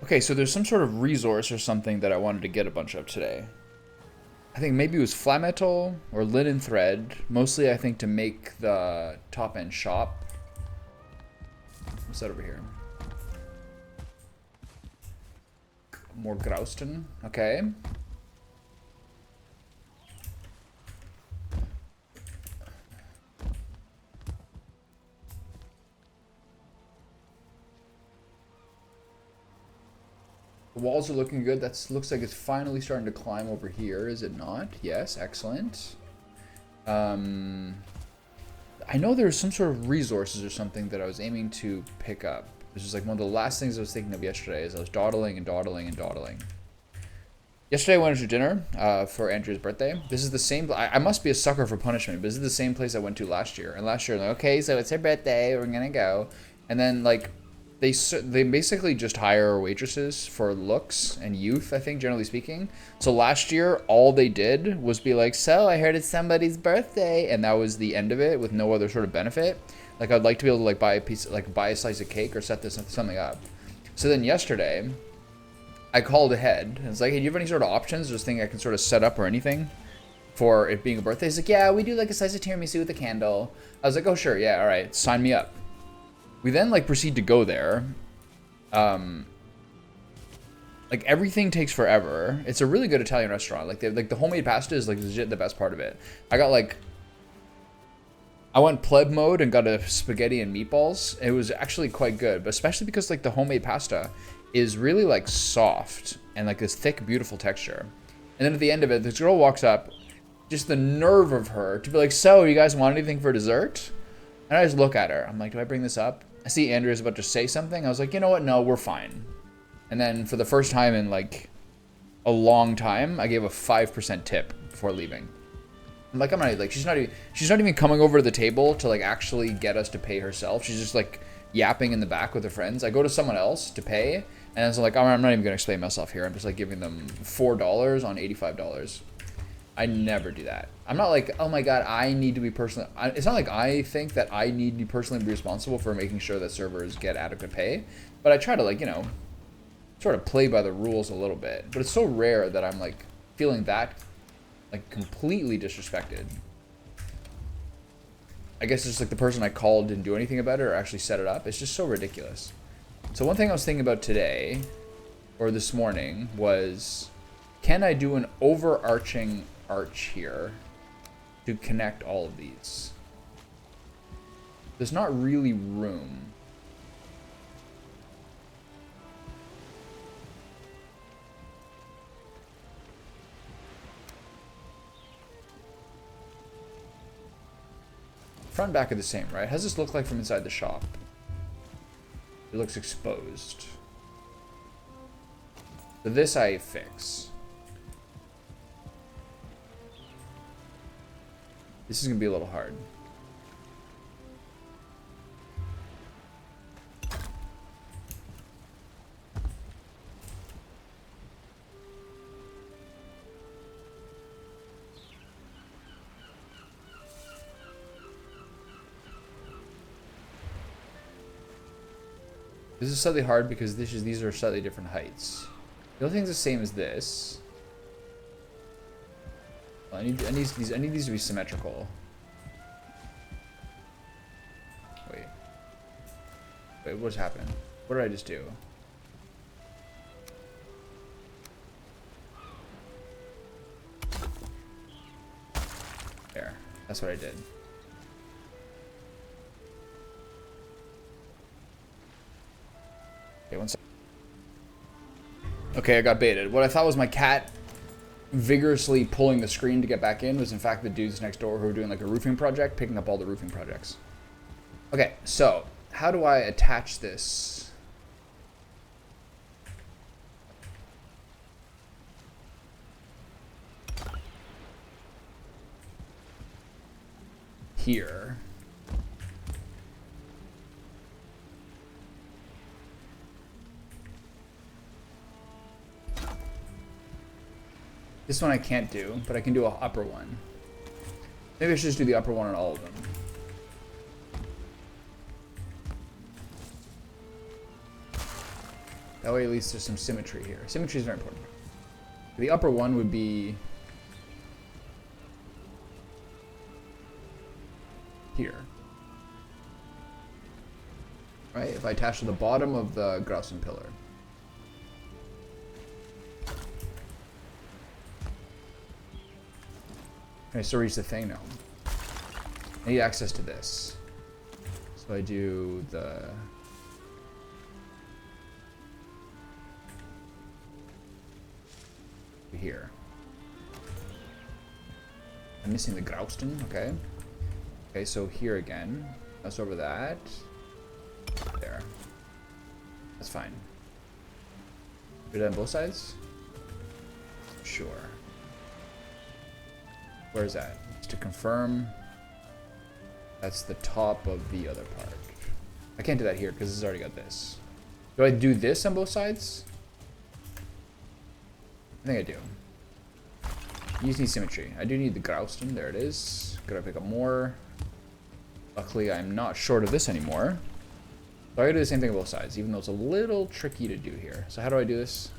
Okay, so there's some sort of resource or something that I wanted to get a bunch of today. I think maybe it was flat metal or linen thread. Mostly, I think, to make the top end shop. What's that over here? More Grausten. Okay. The walls are looking good. That looks like it's finally starting to climb over here, is it not? Yes, excellent. I know there's some sort of resources or something that I was aiming to pick up. This is like one of the last things I was thinking of yesterday as I was dawdling and dawdling and dawdling. Yesterday I went to dinner for Andrew's birthday. This is the same, I must be a sucker for punishment, but this is the same place I went to last year. And last year, I'm like, okay, so it's her birthday, we're gonna go. And then like, they basically just hire waitresses for looks and youth, I think, generally speaking. So last year, all they did was be like, so I heard it's somebody's birthday. And that was the end of it with no other sort of benefit. Like I'd like to be able to like buy a piece, like buy a slice of cake or set this something up. So then yesterday, I called ahead and it's like, hey, do you have any sort of options? Just think I can sort of set up or anything for it being a birthday. He's like, yeah, we do like a slice of tiramisu with a candle. I was like, oh sure, yeah, all right, sign me up. We then like proceed to go there. Like everything takes forever. It's a really good Italian restaurant. Like the homemade pasta is like legit the best part of it. I went pleb mode and got a spaghetti and meatballs. It was actually quite good, but especially because like the homemade pasta is really like soft and like this thick, beautiful texture. And then at the end of it, this girl walks up, just the nerve of her to be like, so you guys want anything for dessert? And I just look at her. I'm like, do I bring this up? I see Andrew's about to say something. I was like, you know what? No, we're fine. And then for the first time in like a long time, I gave a 5% tip before leaving. I'm like, I'm not like, she's not even coming over to the table to like actually get us to pay herself. She's just like yapping in the back with her friends. I go to someone else to pay, and it's like, I'm not even gonna explain myself here. I'm just like giving them $4 on $85. I never do that. I'm not like, oh my god, I need to be personally. It's not like I think that I need to personally be responsible for making sure that servers get adequate pay, but I try to like, you know, sort of play by the rules a little bit. But it's so rare that I'm like feeling that like completely disrespected. I guess it's just like the person I called didn't do anything about it or actually set it up. It's just so ridiculous. So one thing I was thinking about today or this morning was, can I do an overarching arch here to connect all of these? There's not really room. Front and back are the same, right? How does this look like from inside the shop? It looks exposed. So this I fix. This is gonna be a little hard. This is slightly hard because these are slightly different heights. The only thing's the same as this. Well, I need these to be symmetrical. Wait, what's happened? What did I just do? There. That's what I did. Okay, one second. Okay, I got baited. What I thought was my cat vigorously pulling the screen to get back in was in fact the dudes next door who were doing like a roofing project, picking up all the roofing projects. Okay, so how do I attach this? Here. This one I can't do, but I can do an upper one. Maybe I should just do the upper one on all of them. That way at least there's some symmetry here. Symmetry is very important. The upper one would be here. Right? If I attach to the bottom of the Grausen pillar. I still reach the thing now. I need access to this. So I do the... here. I'm missing the Grausten, okay. Okay, so here again. Let's over that. There. That's fine. Do that on both sides? Sure. Where is that? Just to confirm, that's the top of the other part. I can't do that here because this has already got this. Do I do this on both sides? I think I do. You just need symmetry. I do need the Grausten. There it is. Gotta pick up more. Luckily, I'm not short of this anymore. So I gotta do the same thing on both sides, even though it's a little tricky to do here. So how do I do this?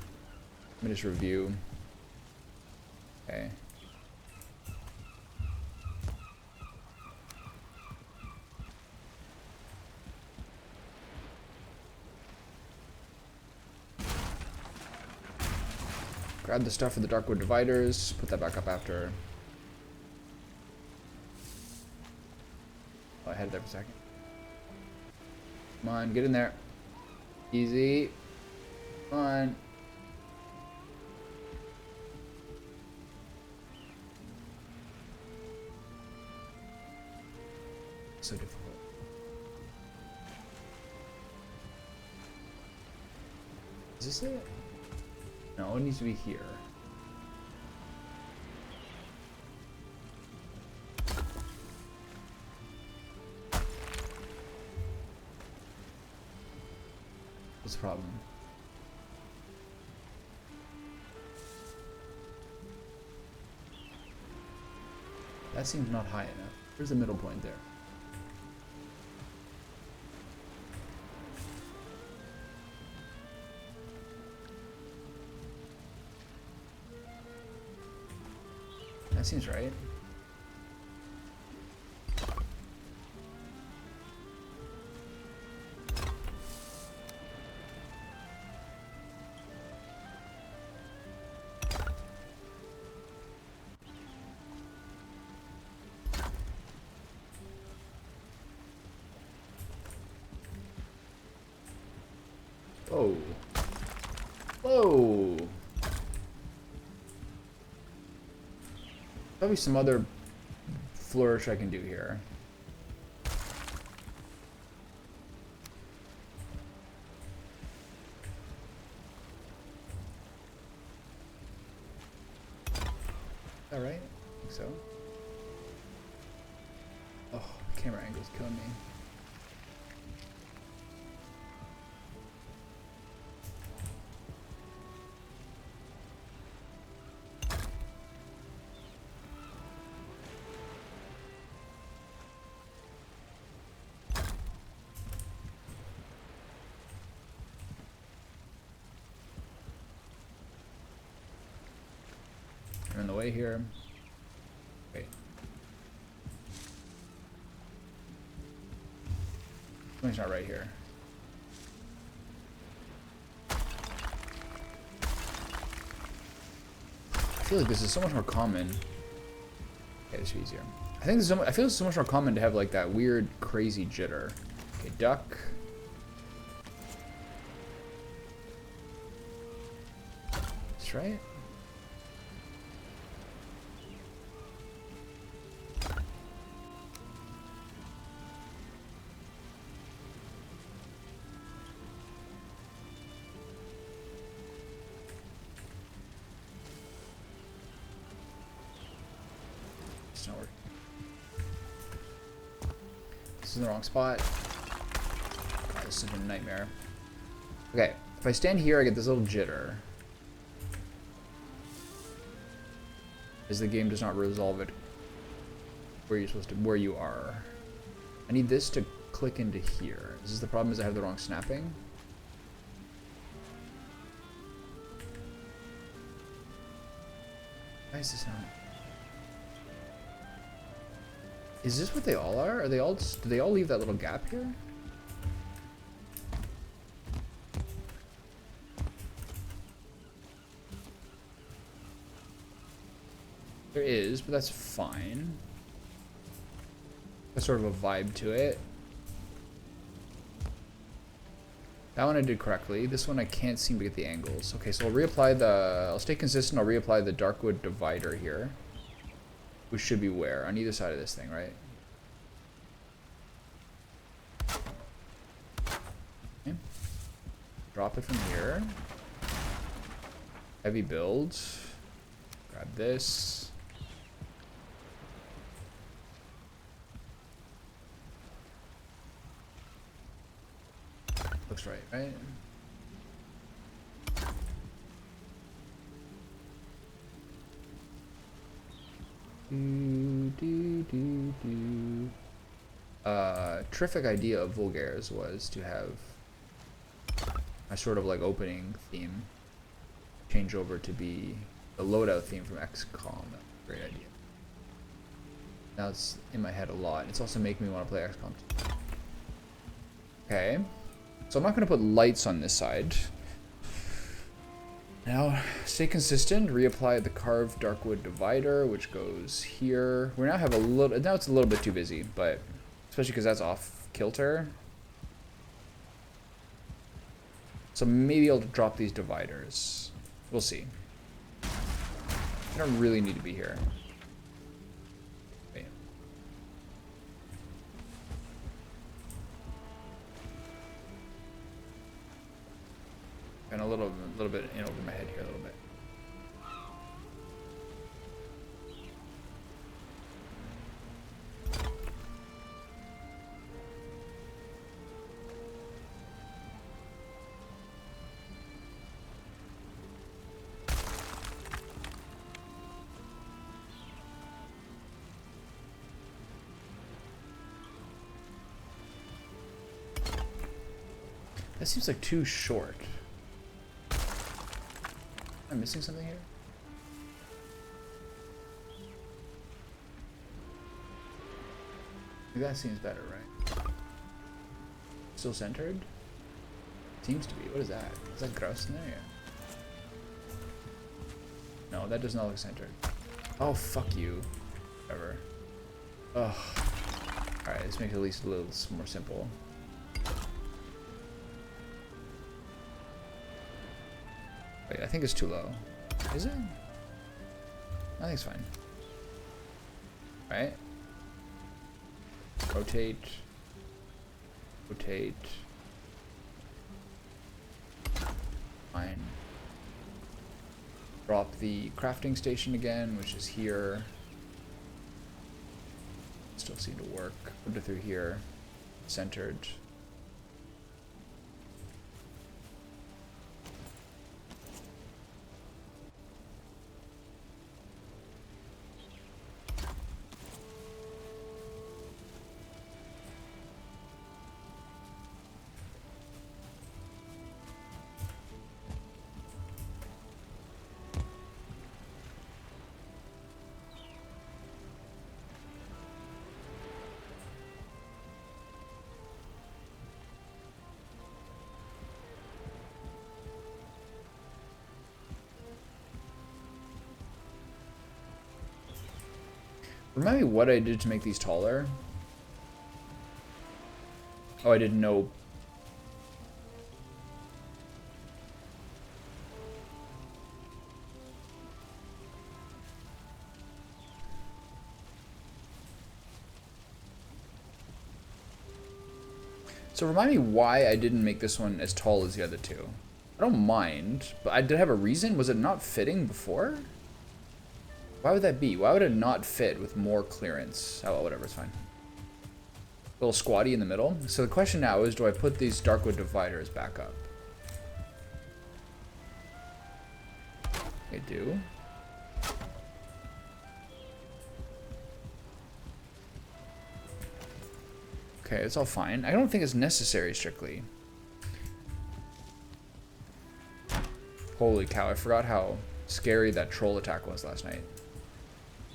Let me just review. Okay. Grab the stuff for the Darkwood dividers, put that back up after. Oh, I had it there for a second. Come on, get in there. Easy. Come on. So difficult. Is this it? No, it needs to be here. What's the problem? That seems not high enough. Where's the middle point there? That seems right. Whoa. Whoa. Probably some other flourish I can do here. Is that right? I think so. Oh, the camera angle's killing me. I'm in the way here. Wait. Something's not right here. I feel like this is so much more common. Okay, this is easier. I think this is so much, I feel it's so much more common to have like that weird, crazy jitter. Okay, duck. That's right. It's not working. This is in the wrong spot. God, this has been a nightmare. Okay, if I stand here, I get this little jitter. As the game does not resolve it where you're supposed to, where you are. I need this to click into here. This is the problem, is I have the wrong snapping. is this not? Is this what they all are? Are they all? Do they all leave that little gap here? There is, but that's fine. That's sort of a vibe to it. That one I did correctly. This one I can't seem to get the angles. Okay, so I'll reapply the... I'll stay consistent. I'll reapply the Darkwood divider here. Which should be where? On either side of this thing, right? Okay. Drop it from here. Heavy build. Grab this. Looks right, right? Terrific idea of Vulgaris was to have a sort of like opening theme change over to be the loadout theme from XCOM. Great idea. Now it's in my head a lot. It's also making me want to play XCOM 2. Okay. So I'm not going to put lights on this side. Now, stay consistent. Reapply the carved Darkwood divider, which goes here. We now have a little. Now it's a little bit too busy, but especially because that's off kilter. So maybe I'll drop these dividers. We'll see. I don't really need to be here. Wait. And a little bit in over my head here a little bit. That seems like too short. Am I missing something here? That seems better, right? Still centered? Seems to be. What is that? Is that gross in there? Yeah. No, that does not look centered. Oh, fuck you. Whatever. Ugh. Alright, let's make it at least a little more simple. Wait, I think it's too low. Is it? I think it's fine. Right? Rotate. Rotate. Fine. Drop the crafting station again, which is here. Still seem to work. Put it through here. Centered. Remind me what I did to make these taller. Oh, I didn't know. So remind me why I didn't make this one as tall as the other two. I don't mind, but I did have a reason. Was it not fitting before? Why would that be? Why would it not fit with more clearance? Oh, well, whatever, it's fine. A little squatty in the middle. So the question now is, do I put these Darkwood dividers back up? I do. Okay, it's all fine. I don't think it's necessary strictly. Holy cow, I forgot how scary that troll attack was last night.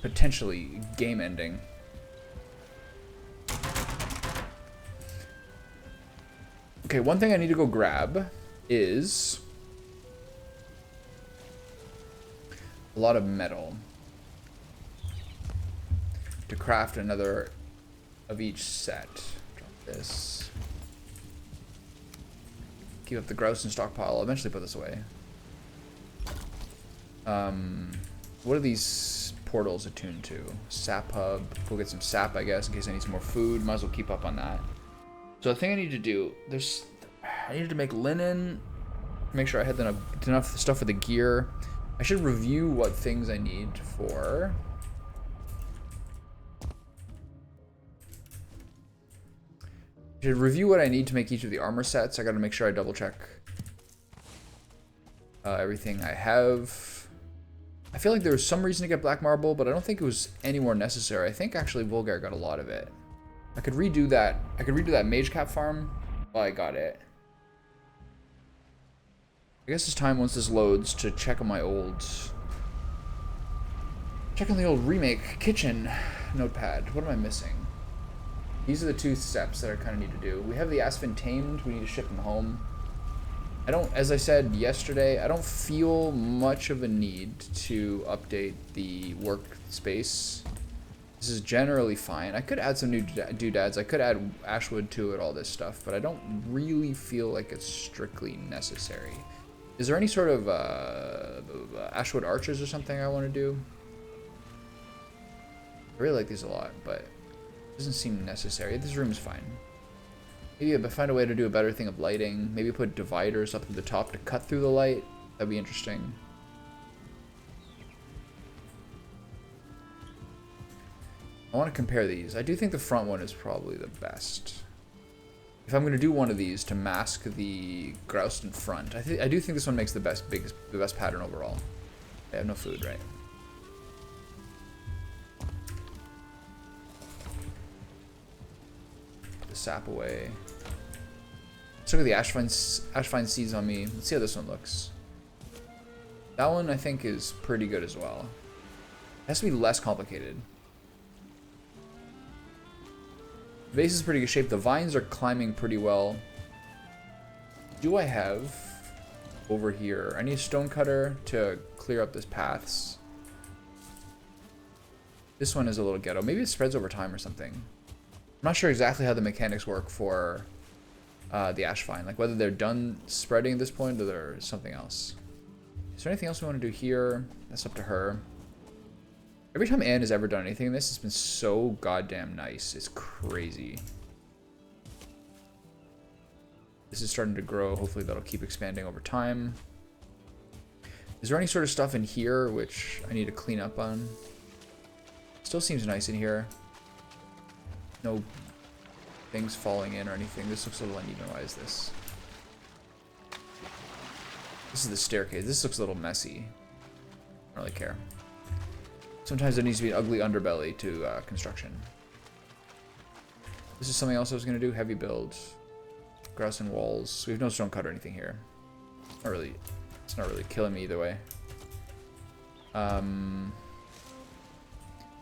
potentially game ending. Okay, one thing I need to go grab is a lot of metal to craft another of each set. Drop this. Keep up the grouse and stockpile. I'll eventually put this away. What are these portals attuned to? Sap hub. Go get some sap, I guess, in case I need some more food. Might as well keep up on that. So the thing I need to do, I needed to make linen. Make sure I had enough stuff for the gear. I should review what things I need for. I should review what I need to make each of the armor sets. I gotta make sure I double check everything I have. I feel like there was some reason to get black marble, but I don't think it was any more necessary. I think actually Volgar got a lot of it. I could redo that. I could redo that mage cap farm while I got it. I guess it's time once this loads to check on my old... Check on the old remake kitchen notepad. What am I missing? These are the 2 steps that I kind of need to do. We have the Aspen tamed. We need to ship him home. I don't, as I said yesterday, I don't feel much of a need to update the workspace. This is generally fine. I could add some new doodads. I could add ashwood to it, all this stuff, but I don't really feel like it's strictly necessary. Is there any sort of ashwood arches or something I want to do? I really like these a lot, but it doesn't seem necessary. This room is fine. Maybe if I find a way to do a better thing of lighting, maybe put dividers up at the top to cut through the light. That'd be interesting. I want to compare these. I do think the front one is probably the best. If I'm going to do one of these to mask the grouse in front, I do think this one makes the best pattern overall. I have no food, right? Put the sap away. Let's look at the ashvine seeds on me. Let's see how this one looks. That one I think is pretty good as well. It has to be less complicated. The base is pretty good shape. The vines are climbing pretty well. Do I have over here? I need a stone cutter to clear up these paths. This one is a little ghetto. Maybe it spreads over time or something. I'm not sure exactly how the mechanics work for the ashvine. Like whether they're done spreading at this point or there's something else. Is there anything else we want to do here? That's up to her. Every time Anne has ever done anything in this, it's been so goddamn nice. It's crazy. This is starting to grow. Hopefully that'll keep expanding over time. Is there any sort of stuff in here which I need to clean up on? Still seems nice in here. No things falling in or anything. This looks a little uneven. Why is this? This is the staircase. This looks a little messy. I don't really care. Sometimes there needs to be an ugly underbelly to construction. This is something else I was going to do. Heavy build. Grouse and walls. We have no stone cut or anything here. Not really. It's not really killing me either way.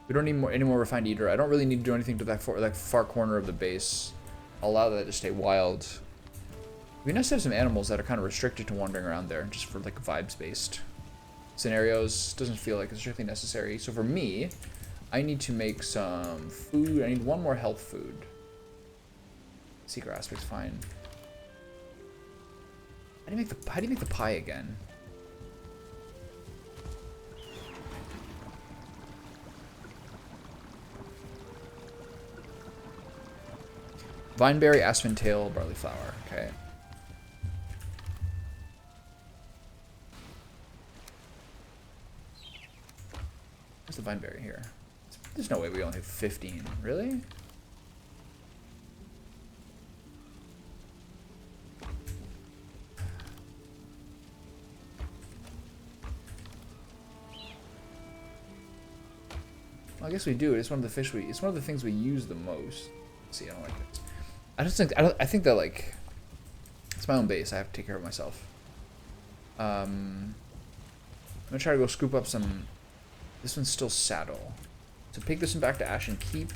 We don't need any more refined eater. I don't really need to do anything to that far corner of the base. I'll allow that to stay wild. It'd be nice to have some animals that are kind of restricted to wandering around there, just for like vibes based scenarios. Doesn't feel like it's strictly necessary. So for me, I need to make some food. I need one more health food. Secret aspect's fine. How do you make the pie again? Vineberry, aspen tail, barley flour. Okay. Where's the vineberry here? There's no way we only have 15. Really? Well, I guess we do. It's one of the it's one of the things we use the most. Let's see, I don't like this. I think that like it's my own base. I have to take care of myself. I'm gonna try to go scoop up some. This one's still saddle. So take this one back to Ashen Keep.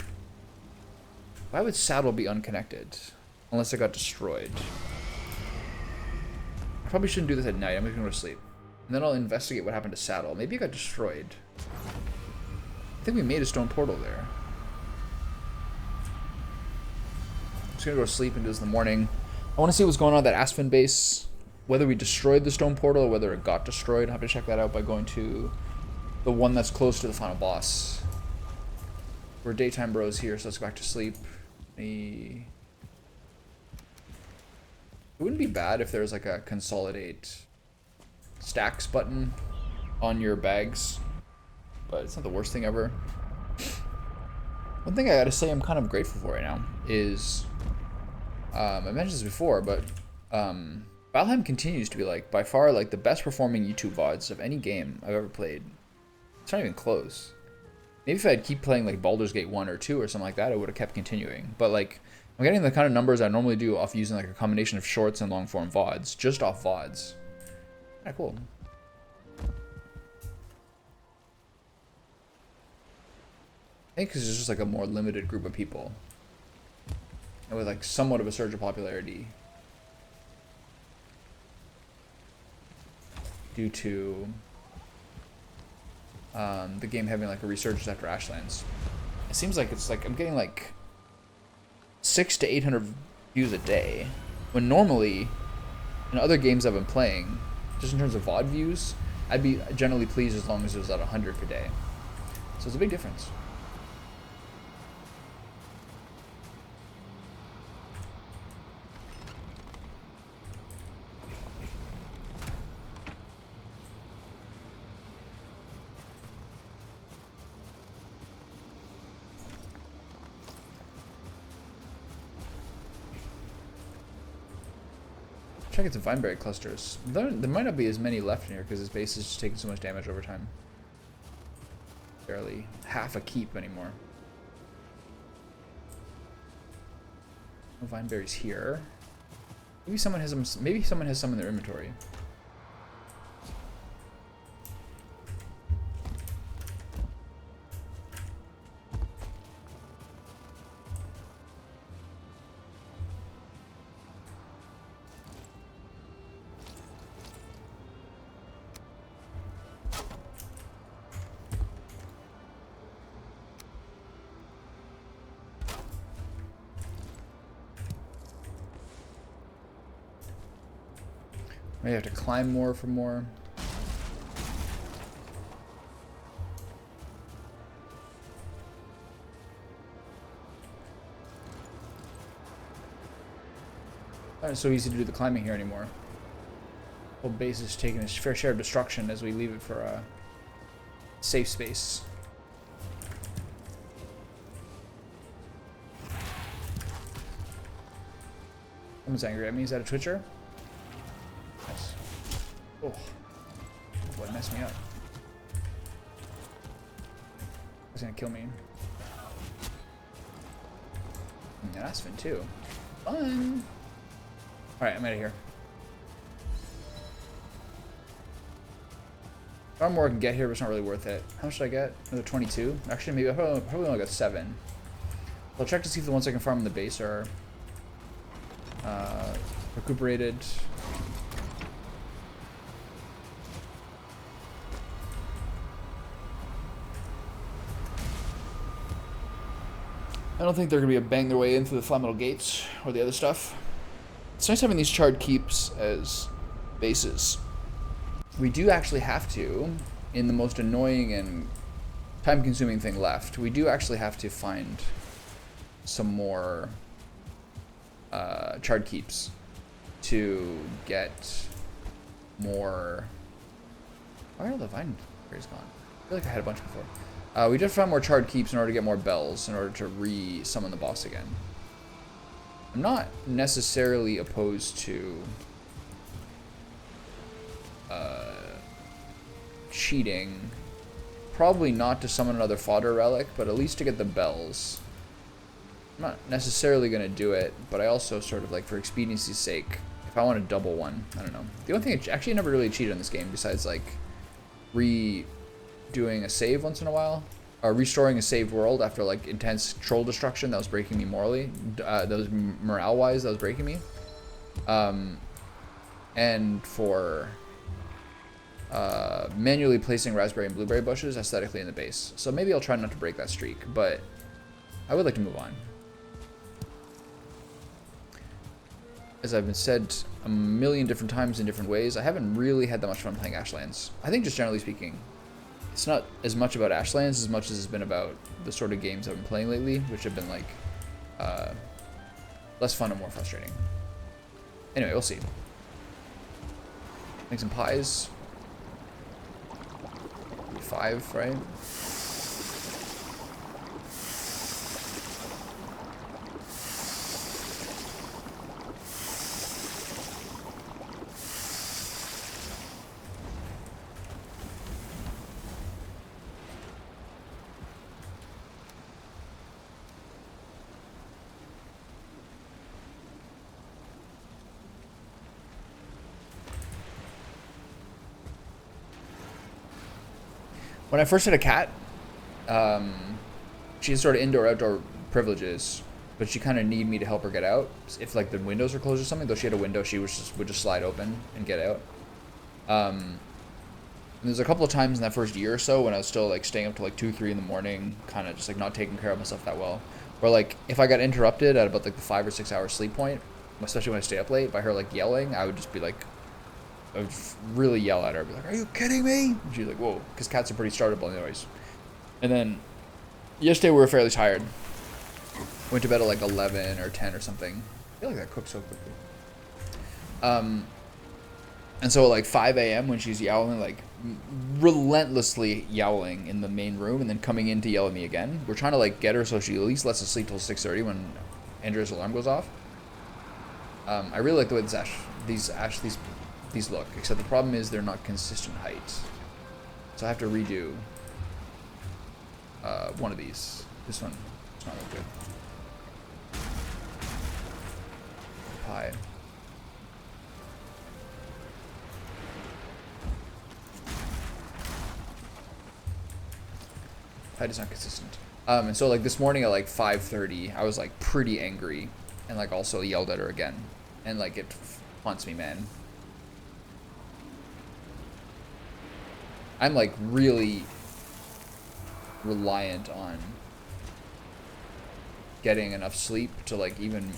Why would Saddle be unconnected? Unless it got destroyed. I probably shouldn't do this at night. I'm just gonna go to sleep. And then I'll investigate what happened to Saddle. Maybe it got destroyed. I think we made a stone portal there. I'm just gonna go to sleep and do this in the morning. I want to see what's going on at that Aspen base. Whether we destroyed the stone portal or whether it got destroyed. I'll have to check that out by going to the one that's close to the final boss. We're daytime bros here, so let's go back to sleep. It wouldn't be bad if there was like a consolidate stacks button on your bags, but it's not the worst thing ever. One thing I gotta say I'm kind of grateful for right now is, I mentioned this before, but Valheim continues to be like by far like the best performing YouTube VODs of any game I've ever played. It's not even close. Maybe if I'd keep playing like Baldur's Gate 1 or 2 or something like that, I would have kept continuing. But like, I'm getting the kind of numbers I normally do off using like a combination of shorts and long form VODs, just off VODs. Kinda cool. I think because it's just like a more limited group of people. And with like somewhat of a surge of popularity. Due to the game having like a resurgence after Ashlands. It seems like it's like I'm getting like 600 to 800 views a day, when normally in other games I've been playing, just in terms of VOD views, I'd be generally pleased as long as it was at 100 per day. So it's a big difference. Check into Vineberry clusters. There might not be as many left in here because this base is just taking so much damage over time. Barely half a keep anymore. No Vineberries here. Maybe someone has them. Maybe someone has some in their inventory. Maybe I have to climb more for more. Not so easy to do the climbing here anymore. Whole base is taking its fair share of destruction as we leave it for a safe space. Someone's angry at me. Is that a Twitcher? Nice. Oh, boy, it messed me up. It's gonna kill me. And that's fun too. Fun. All right, I'm out of here. Far more I can get here, but it's not really worth it. How much should I get? Another 22? Actually, maybe I probably only got 7. I'll check to see if the ones I can farm in the base are recuperated. I don't think they're going to bang their way in through the flat metal gates or the other stuff. It's nice having these charred keeps as bases. We do actually have to, in the most annoying and time-consuming thing left, we do actually have to find some more charred keeps to get more... Why are all the vine berries gone? I feel like I had a bunch before. We did find more charred keeps in order to get more bells in order to re-summon the boss again. I'm not necessarily opposed to cheating. Probably not to summon another fodder relic, but at least to get the bells. I'm not necessarily going to do it, but I also sort of like for expediency's sake, if I want to double one, I don't know. The only thing I actually never really cheated in this game besides like redoing a save once in a while. restoring a saved world after like intense troll destruction that was breaking me morally, that was morale wise, that was breaking me, and for manually placing raspberry and blueberry bushes aesthetically in the base. So maybe I'll try not to break that streak, but I would like to move on. As I've been said a million different times in different ways, I haven't really had that much fun playing Ashlands. I think just generally speaking, it's not as much about Ashlands as much as it's been about the sort of games I've been playing lately, which have been like less fun and more frustrating. Anyway, we'll see. Make some pies. 5, right? When I first had a cat, she has sort of indoor-outdoor privileges, but she kind of need me to help her get out. If like the windows are closed or something, though she had a window, she would just slide open and get out. And there's a couple of times in that first year or so when I was still like staying up to like 2, 3 in the morning, kind of just like not taking care of myself that well. Where like if I got interrupted at about like the 5 or 6 hour sleep point, especially when I stay up late, by her like yelling, I would just be like, I would really yell at her. I'd be like, "Are you kidding me?" And she's like, "Whoa," because cats are pretty startable anyways. And then yesterday we were fairly tired. Went to bed at like 11 or 10 or something. I feel like that cooked so quickly. And so like 5 a.m. when she's yowling, like relentlessly yowling in the main room, and then coming in to yell at me again. We're trying to like get her so she at least lets us sleep till 6:30 when Andrea's alarm goes off. I really like the way these look, except the problem is they're not consistent height. So I have to redo one of these. This one does not look good. Pie. Height is not consistent. And so like this morning at like 5:30, I was like pretty angry and like also yelled at her again. And like it haunts me, man. I'm like really reliant on getting enough sleep to like even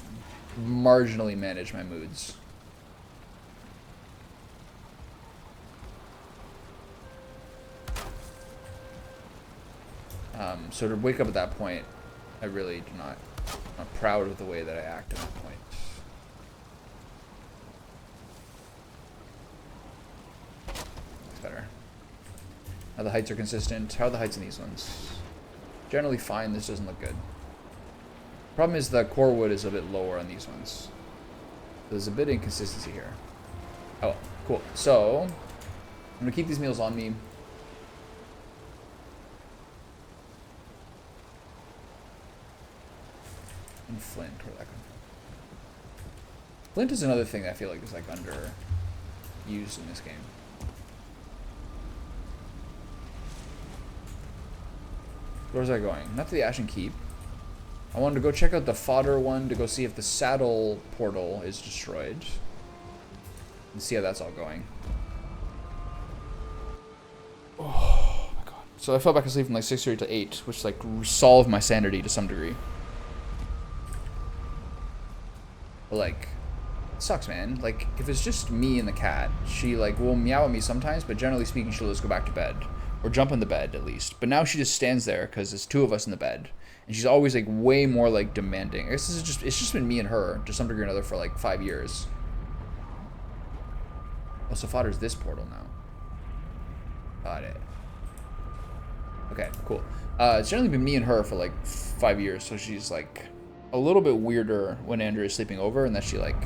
marginally manage my moods. So to wake up at that point, I really do not, I'm not proud of the way that I act at that point. It's better. Now the heights are consistent. How are the heights in these ones? Generally fine. This doesn't look good. Problem is the core wood is a bit lower on these ones. There's a bit of inconsistency here. Oh, cool. So I'm gonna keep these meals on me. And flint, where'd that come from? Flint is another thing that I feel like is like under used in this game. Where was I going? Not to the Ashen Keep. I wanted to go check out the fodder one to go see if the saddle portal is destroyed. And see how that's all going. Oh my god. So I fell back asleep from like 6:30 to 8, which like solved my sanity to some degree. But like, it sucks, man. Like, if it's just me and the cat, she like will meow at me sometimes, but generally speaking, she'll just go back to bed. Or jump in the bed, at least. But now she just stands there, because there's 2 of us in the bed. And she's always like way more like demanding. I guess this is it's just been me and her, to some degree or another, for like 5 years. Oh, so fodder's this portal now. Got it. Okay, cool. It's generally been me and her for like 5 years, so she's like a little bit weirder when Andrea is sleeping over, and that she like,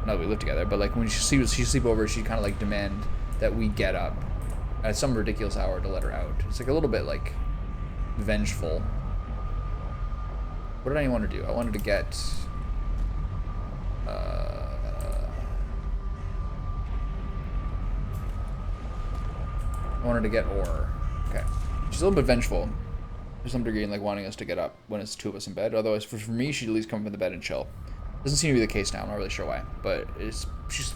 not that we live together, but like when she sleep over, she kind of like demand that we get up at some ridiculous hour to let her out. It's like a little bit like vengeful. What did I want to do? I wanted to get ore. Okay. She's a little bit vengeful. to some degree in like wanting us to get up when it's 2 of us in bed. Otherwise, for me, she'd at least come up in the bed and chill. Doesn't seem to be the case now. I'm not really sure why, but she's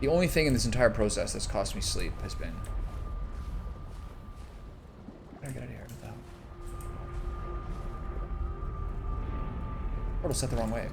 the only thing in this entire process that's cost me sleep has been. I gotta get out of here. Portal set the wrong way.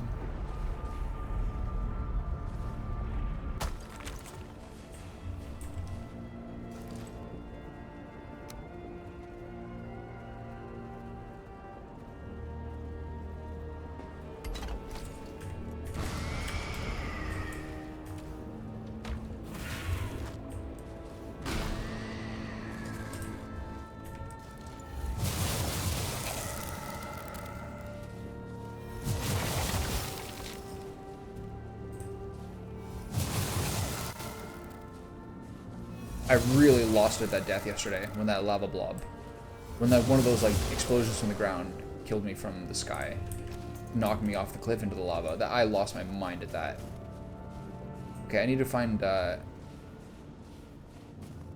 I really lost it at that death yesterday when that lava blob, when that one of those like explosions from the ground killed me from the sky, knocked me off the cliff into the lava. That I lost my mind at that. Okay, I need to find.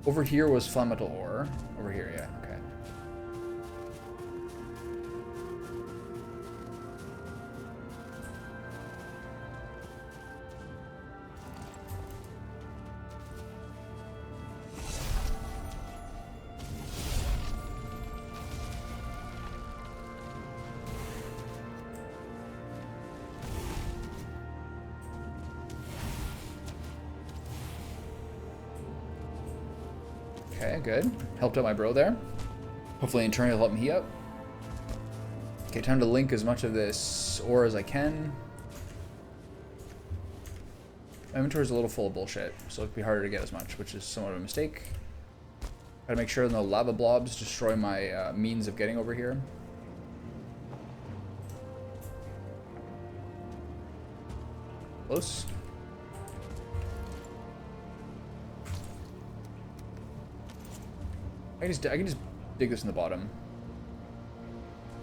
Over here was flammable ore. Over here, yeah. Okay. Okay, good. Helped out my bro there. Hopefully in turn he'll help me out. Okay, time to link as much of this ore as I can. My inventory's a little full of bullshit, so it'll be harder to get as much, which is somewhat of a mistake. Gotta make sure no lava blobs destroy my means of getting over here. Close. I can just dig this in the bottom.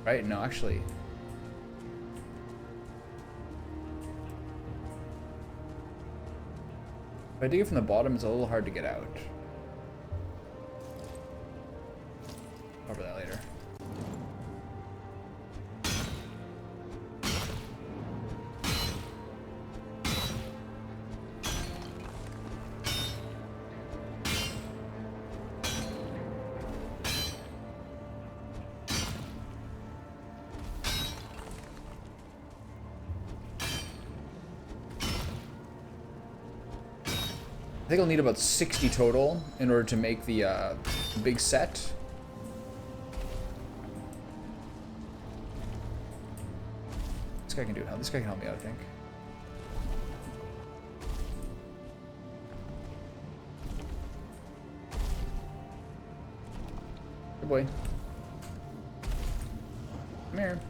Right? No, actually. If I dig it from the bottom, it's a little hard to get out. Cover that later. I think I'll need about 60 total in order to make the big set. This guy can do it. This guy can help me out, I think. Good boy. Come here.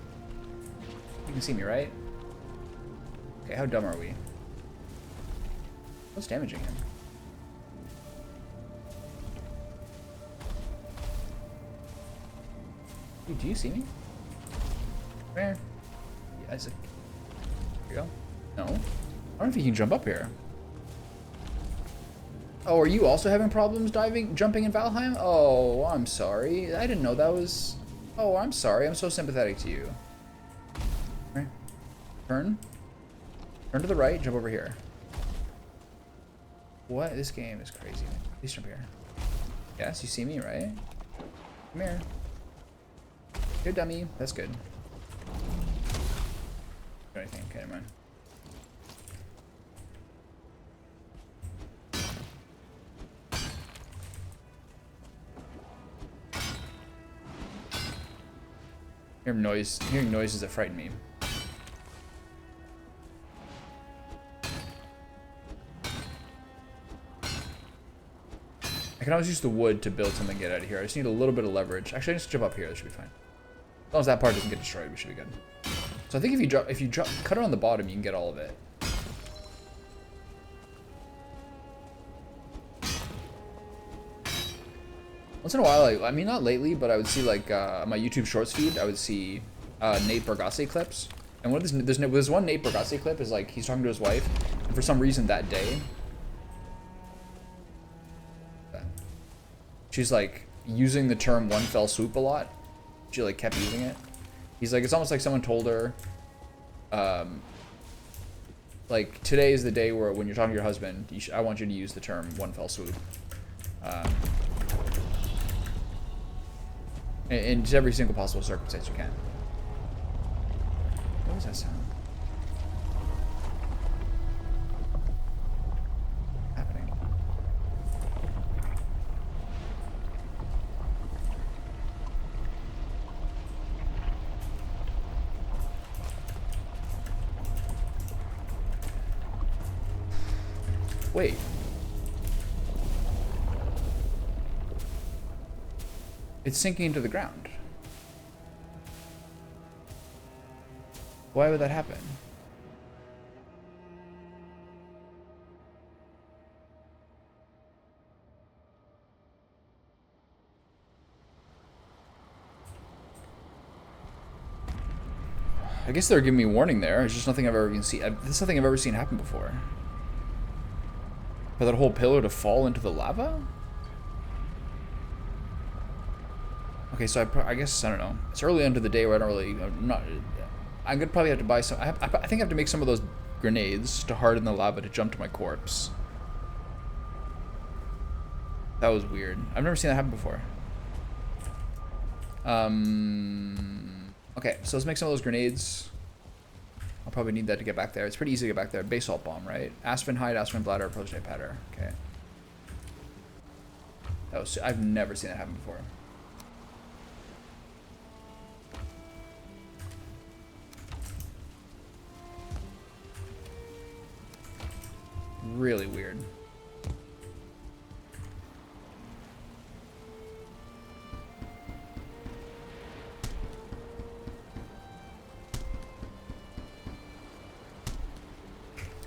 You can see me, right? Okay, how dumb are we? What's damaging him? Do you see me? Where? Yeah, Isaac. Here you go. No. I don't know if you can jump up here. Oh, are you also having problems jumping in Valheim? Oh, I'm sorry. I didn't know that was... Oh, I'm sorry. I'm so sympathetic to you. Right. Turn. Turn to the right, jump over here. What? This game is crazy. Please jump here. Yes, you see me, right? Come here. Good dummy. That's good. Anything? Okay, never mind. Hearing noises that frighten me. I can always use the wood to build something and get out of here. I just need a little bit of leverage. Actually, I just jump up here. That should be fine. As long as that part doesn't get destroyed, we should be good. So I think if you cut it on the bottom, you can get all of it. Once in a while, I mean not lately, but I would see like my YouTube Shorts feed. I would see Nate Bargatze clips, and one of there's one Nate Bargatze clip is like he's talking to his wife, and for some reason that day, she's like using the term "one fell swoop" a lot. she like kept using it. He's like, it's almost like someone told her, like, today is the day where when you're talking to your husband, I want you to use the term one fell swoop. In every single possible circumstance you can. What was that sound? Happening. Wait. It's sinking into the ground. Why would that happen? I guess they're giving me a warning there. It's just nothing I've ever even seen. This is nothing I've ever seen happen before. For that whole pillar to fall into the lava? Okay, so I guess, I don't know. It's early into the day where I don't really, I'm gonna probably have to buy some, I think I have to make some of those grenades to harden the lava to jump to my corpse. That was weird. I've never seen that happen before. Okay, so let's make some of those grenades. I'll probably need that to get back there. It's pretty easy to get back there. Basalt bomb, right? Aspen hide, aspen bladder, protege powder. Okay. That was, I've never seen that happen before. Really weird.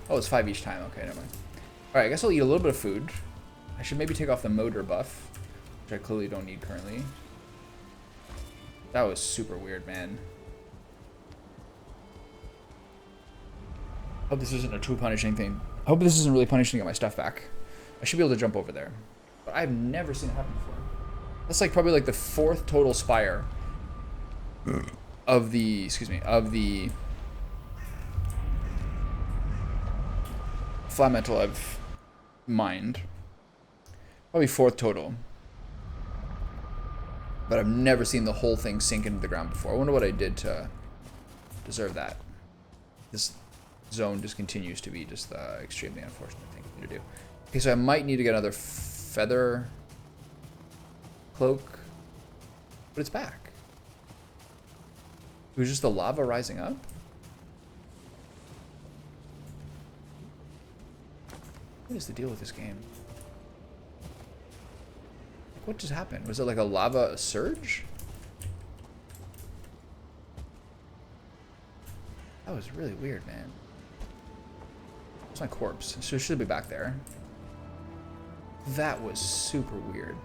Oh, it's 5 each time. Okay, never mind. Alright, I guess I'll eat a little bit of food. I should maybe take off the motor buff, which I clearly don't need currently. That was super weird, man. Hope this isn't a too punishing thing. I hope this isn't really punishing to get my stuff back. I should be able to jump over there. But I've never seen it happen before. That's like probably like the 4th total spire of the, excuse me, of the flat metal I've mined. Probably 4th total. But I've never seen the whole thing sink into the ground before. I wonder what I did to deserve that. This zone just continues to be just the extremely unfortunate thing to do. Okay, so I might need to get another feather cloak, but it's back. It was just the lava rising up? What is the deal with this game? What just happened? Was it like a lava surge? That was really weird, man. It's my corpse, so it should be back there. That was super weird.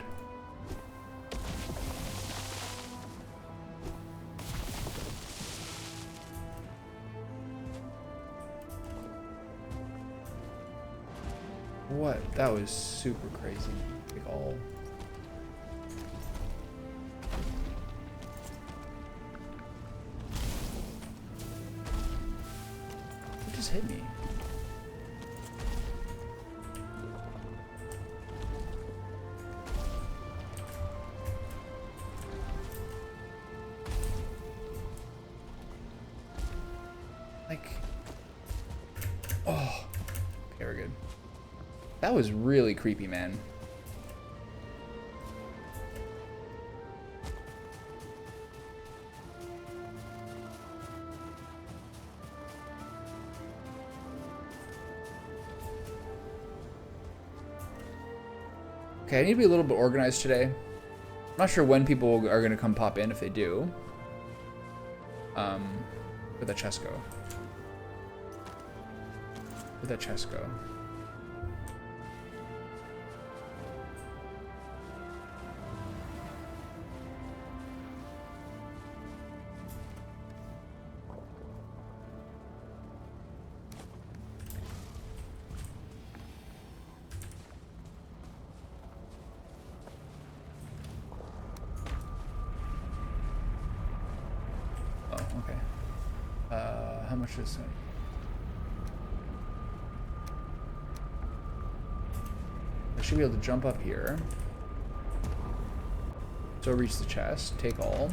What? That was super crazy. Like all. What just hit me? Like, oh, okay, we're good. That was really creepy, man. Okay, I need to be a little bit organized today. I'm not sure when people are going to come pop in, if they do. Where'd that chest go? Where'd that chest go? How much is it? I should be able to jump up here. So reach the chest, take all,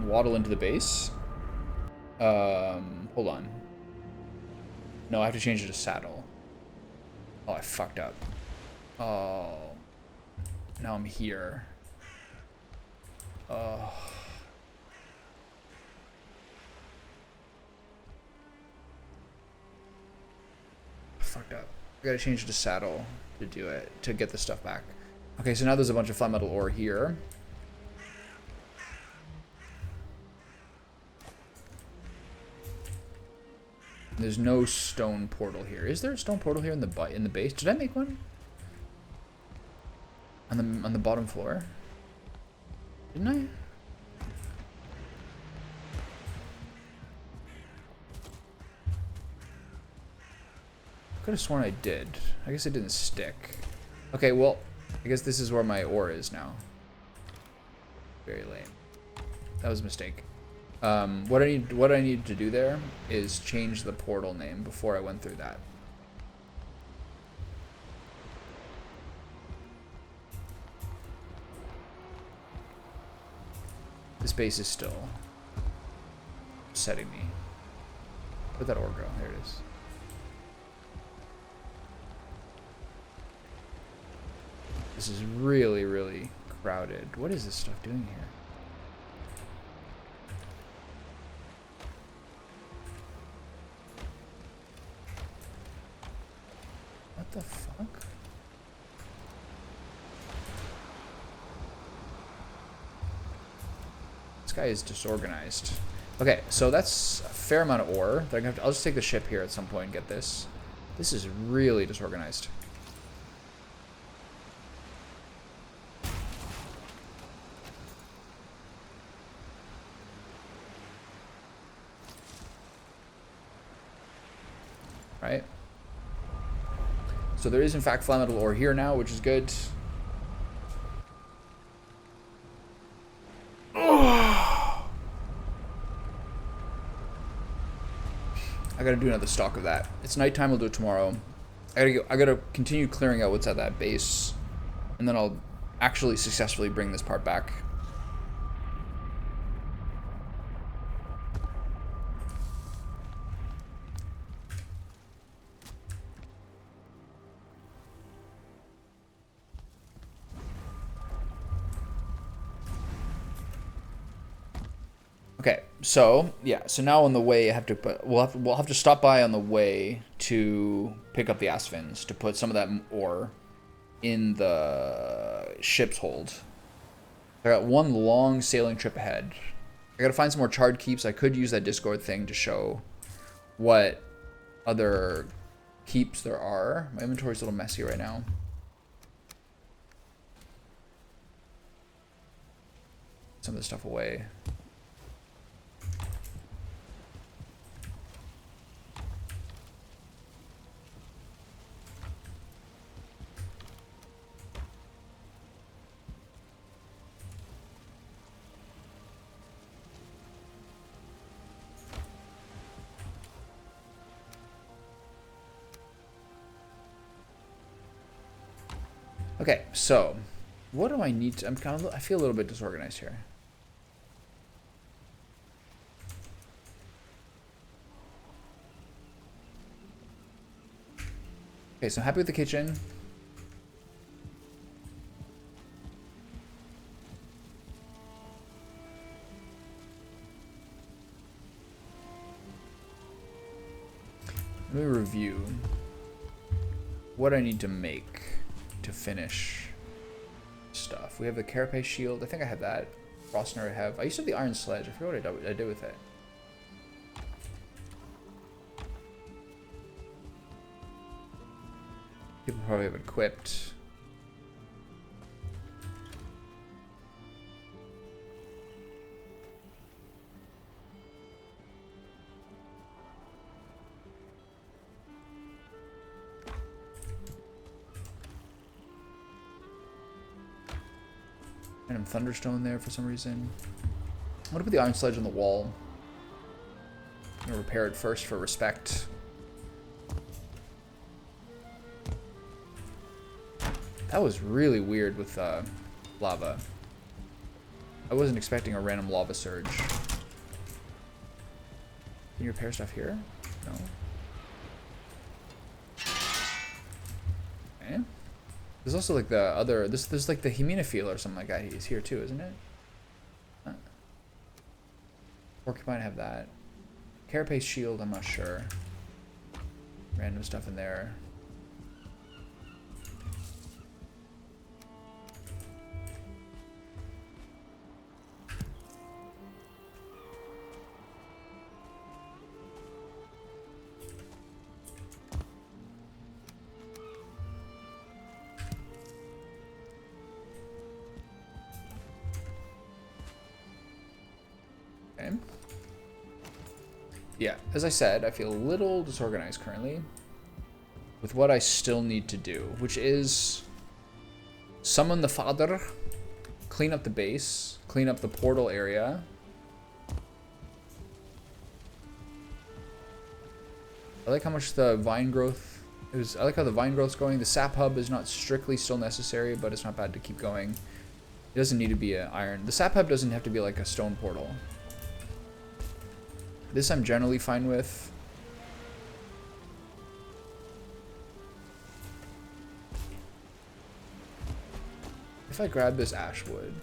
waddle into the base. Hold on. No, I have to change it to saddle. Oh, I fucked up. Oh. Now I'm here. Oh. Fucked up. I gotta change it to saddle to do it, to get the stuff back. Okay, so now there's a bunch of flat metal ore here. There's no stone portal here. Is there a stone portal here in the base? Did I make one? On the bottom floor? Didn't I? Could have sworn I did. I guess it didn't stick. Okay, well, I guess this is where my ore is now. Very lame. That was a mistake. What I need to do there is change the portal name before I went through that. This base is still upsetting me. Where'd that ore go? There it is. This is really, really crowded. What is this stuff doing here? What the fuck? This guy is disorganized. Okay, so that's a fair amount of ore. I'll just take the ship here at some point and get this. This is really disorganized. Right? So there is in fact flat metal ore here now, which is good. I gotta do another stock of that. It's nighttime, I'll do it tomorrow. I gotta continue clearing out what's at that base, and then I'll actually successfully bring this part back. Okay, so yeah, so now on the way I have to put we'll have to stop by on the way to pick up the Asphins to put some of that ore in the ship's hold. I got one long sailing trip ahead. I gotta find some more charred keeps. I could use that Discord thing to show what other keeps there are. My inventory's a little messy right now. Some of this stuff away. Okay, so what do I need to, I feel a little bit disorganized here. Okay, so I'm happy with the kitchen. Let me review what I need to make to finish stuff. We have the Carapace shield. I think I have that. Frostner I have. I used to have the Iron Sledge. I forgot what I did with it. People probably have equipped. Random Thunderstone there for some reason. I'm gonna put the Iron Sledge on the wall. I'm gonna repair it first for respect. That was really weird with lava. I wasn't expecting a random lava surge. Can you repair stuff here? No. Okay. There's also like the other, there's like the humidifier or something like that. He's here too, isn't it? Porcupine have that. Carapace shield, I'm not sure. Random stuff in there. Okay. Yeah, as I said, I feel a little disorganized currently with what I still need to do, which is summon the Father, clean up the base, clean up the portal area. I like how much the vine growth is. I like how the vine growth's going. The sap hub is not strictly still necessary, but it's not bad to keep going. It doesn't need to be an iron. The sap hub doesn't have to be like a stone portal. This I'm generally fine with. If I grab this ash wood.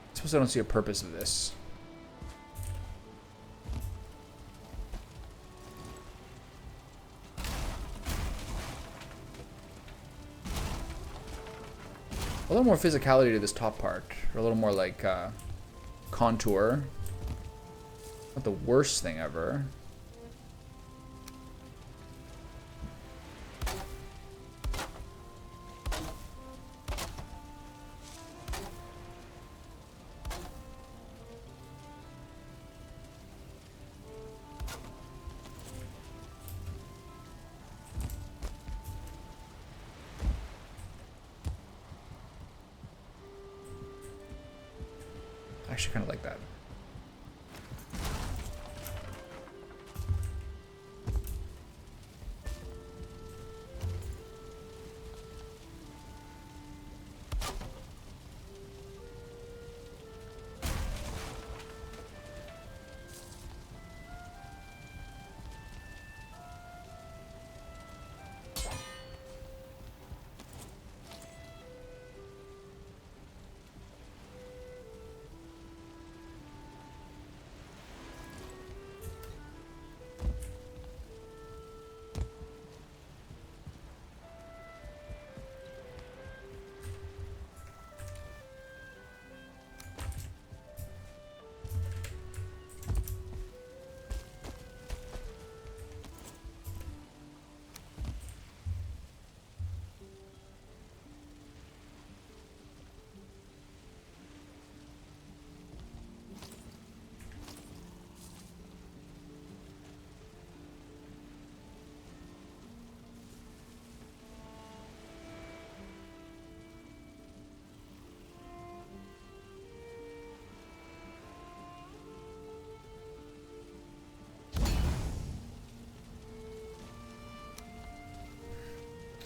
I suppose I don't see a purpose of this. A little more physicality to this top part, or a little more like contour. Not the worst thing ever. I actually kind of like that.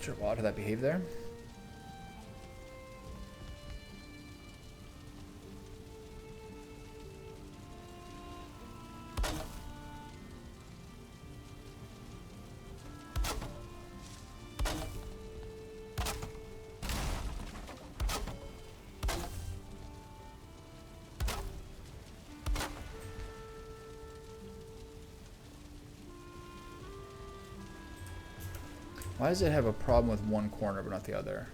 Sure, well, how did that behave there? Why does it have a problem with one corner but not the other?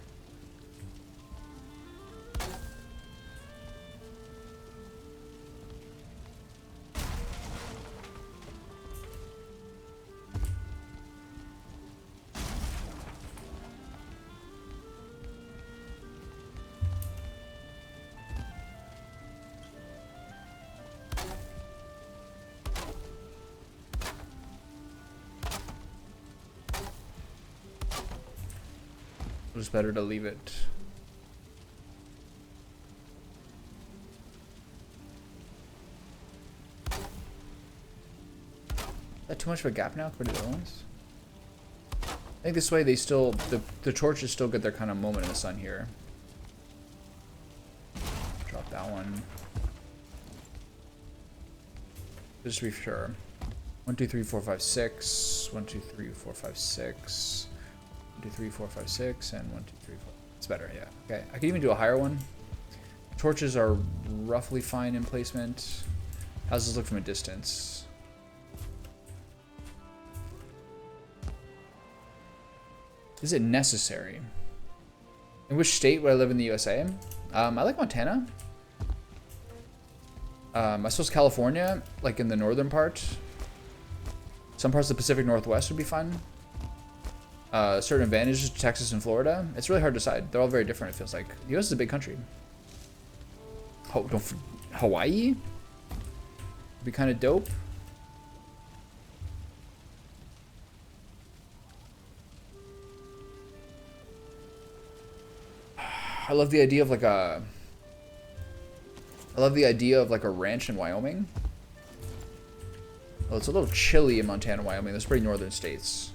It's better to leave it. Is that too much of a gap now compared to the other ones? I think this way they still, the torches still get their kind of moment in the sun here. Drop that one. Just to be sure. 1, 2, 3, 4, 5, 6. 1, 2, 3, 4, 5, 6. 1, 2, 3, 4, 5, 6, and 1, 2, 3, 4. It's better, yeah. Okay, I can even do a higher one. Torches are roughly fine in placement. How's this look from a distance? Is it necessary? In which state would I live in the USA? I like Montana. I suppose California, like in the northern part. Some parts of the Pacific Northwest would be fun. Certain advantages to Texas and Florida. It's really hard to decide. They're all very different, it feels like. The US is a big country. Hawaii? Would be kind of dope. I love the idea of like a... I love the idea of like a ranch in Wyoming. Well, it's a little chilly in Montana, Wyoming. Those pretty northern states.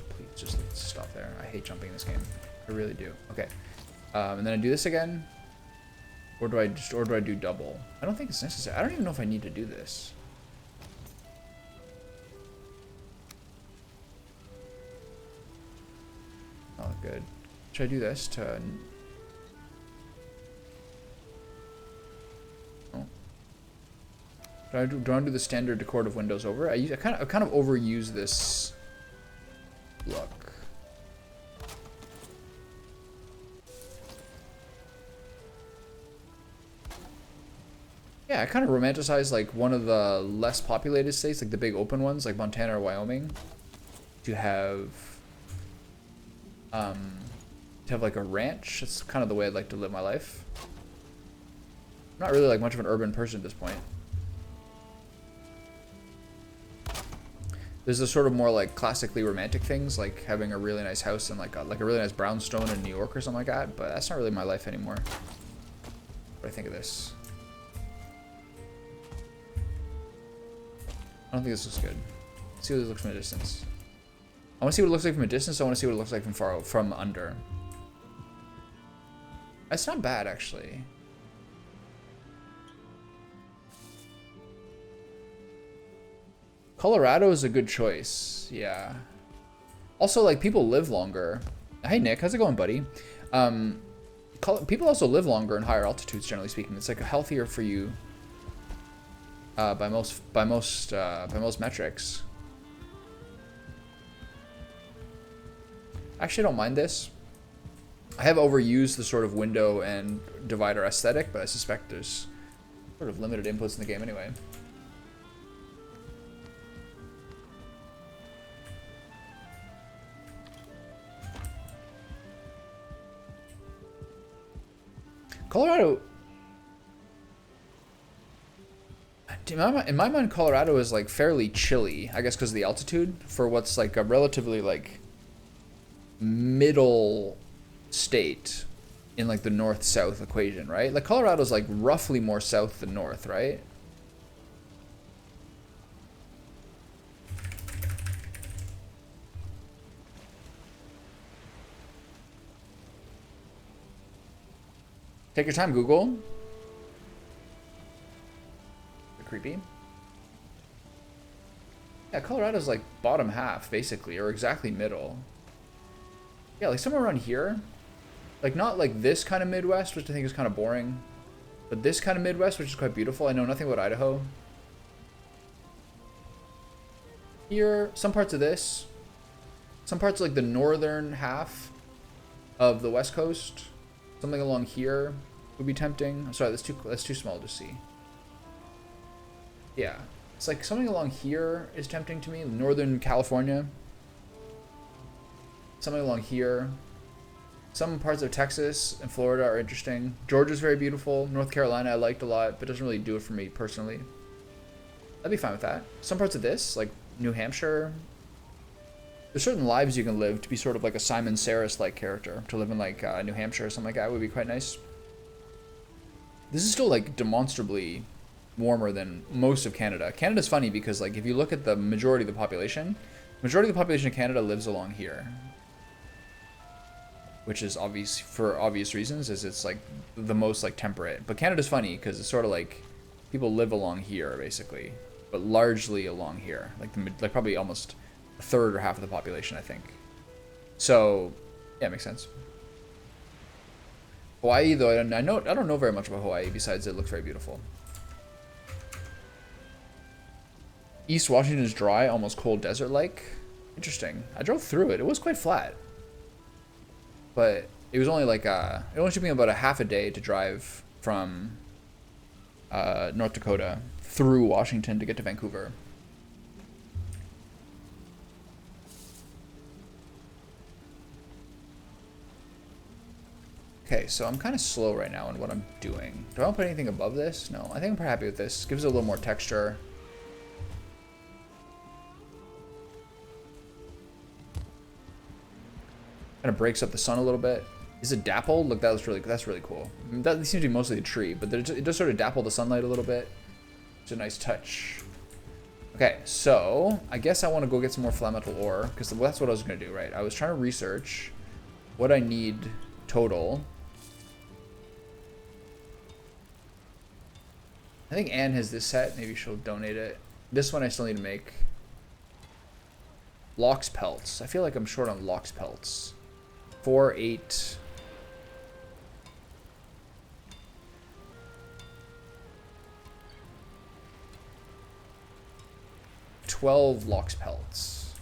Please just stop there. I hate jumping in this game. I really do. Okay. And then I do this again. Or do I do double? I don't think it's necessary. I don't even know if I need to do this. Oh, good. Should I do this to... Oh. Do I want to do the standard decorative windows over? I kind of overuse this look. Yeah, I kind of romanticize like one of the less populated states, like the big open ones, like Montana or Wyoming, to have like a ranch. That's kind of the way I'd like to live my life. I'm not really like much of an urban person at this point. There's a sort of more like classically romantic things, like having a really nice house and like a really nice brownstone in New York or something like that, but that's not really my life anymore. What do I think of this? I don't think this looks good. Let's see what this looks from a distance. I want to see what it looks like from a distance. I want to see what it looks like from under. It's not bad, actually. Colorado is a good choice. Yeah. Also, like, people live longer. Hey, Nick. How's it going, buddy? People also live longer in higher altitudes, generally speaking. It's like healthier for you by most metrics. Actually, I don't mind this. I have overused the sort of window and divider aesthetic, but I suspect there's sort of limited inputs in the game anyway. Colorado... In my mind, Colorado is like fairly chilly, I guess because of the altitude, for what's like a relatively like middle state in like the north-south equation, right? Like Colorado's like roughly more south than north, right? Take your time, Google. Creepy. Yeah, Colorado's like bottom half, basically, or exactly middle. Yeah, like somewhere around here. Like not like this kind of Midwest, which I think is kind of boring. But this kind of Midwest, which is quite beautiful. I know nothing about Idaho. here, some parts of this, some parts like the northern half of the west coast, something along here would be tempting. I'm sorry, that's too small to see. Yeah, it's like something along here is tempting to me. Northern California, something along here. Some parts of Texas and Florida are interesting. Georgia's very beautiful. North Carolina I liked a lot, but doesn't really do it for me personally. I'd be fine with that. Some parts of this, like New Hampshire, there's certain lives you can live to be sort of like a Simon Saris-like character. To live in like New Hampshire or something like that would be quite nice. This is still like demonstrably warmer than most of Canada. Canada's funny because like if you look at the majority of the population of Canada lives along here. Which is obvious for obvious reasons, as it's like the most like temperate. But Canada's funny because it's sort of like people live along here basically, but largely along here, like probably almost a third or half of the population, I think. So yeah, it makes sense. Hawaii though, I don't know very much about Hawaii besides it looks very beautiful. East Washington is dry, almost cold desert-like. Interesting. I drove through it. It was quite flat. But it was only like it only took me about a half a day to drive from North Dakota through Washington to get to Vancouver. Okay, so I'm kind of slow right now in what I'm doing. Do I want to put anything above this? No, I think I'm pretty happy with this. Gives it a little more texture. Kind of breaks up the sun a little bit. Is it dappled? Look, that's really cool. That seems to be mostly a tree, but it does sort of dapple the sunlight a little bit. It's a nice touch. Okay, so I guess I want to go get some more flame metal ore because that's what I was gonna do, right? I was trying to research what I need total. I think Anne has this set. Maybe she'll donate it. This one I still need to make. Lox pelts. I feel like I'm short on Lox pelts. 4, 8. 12 Lox pelts.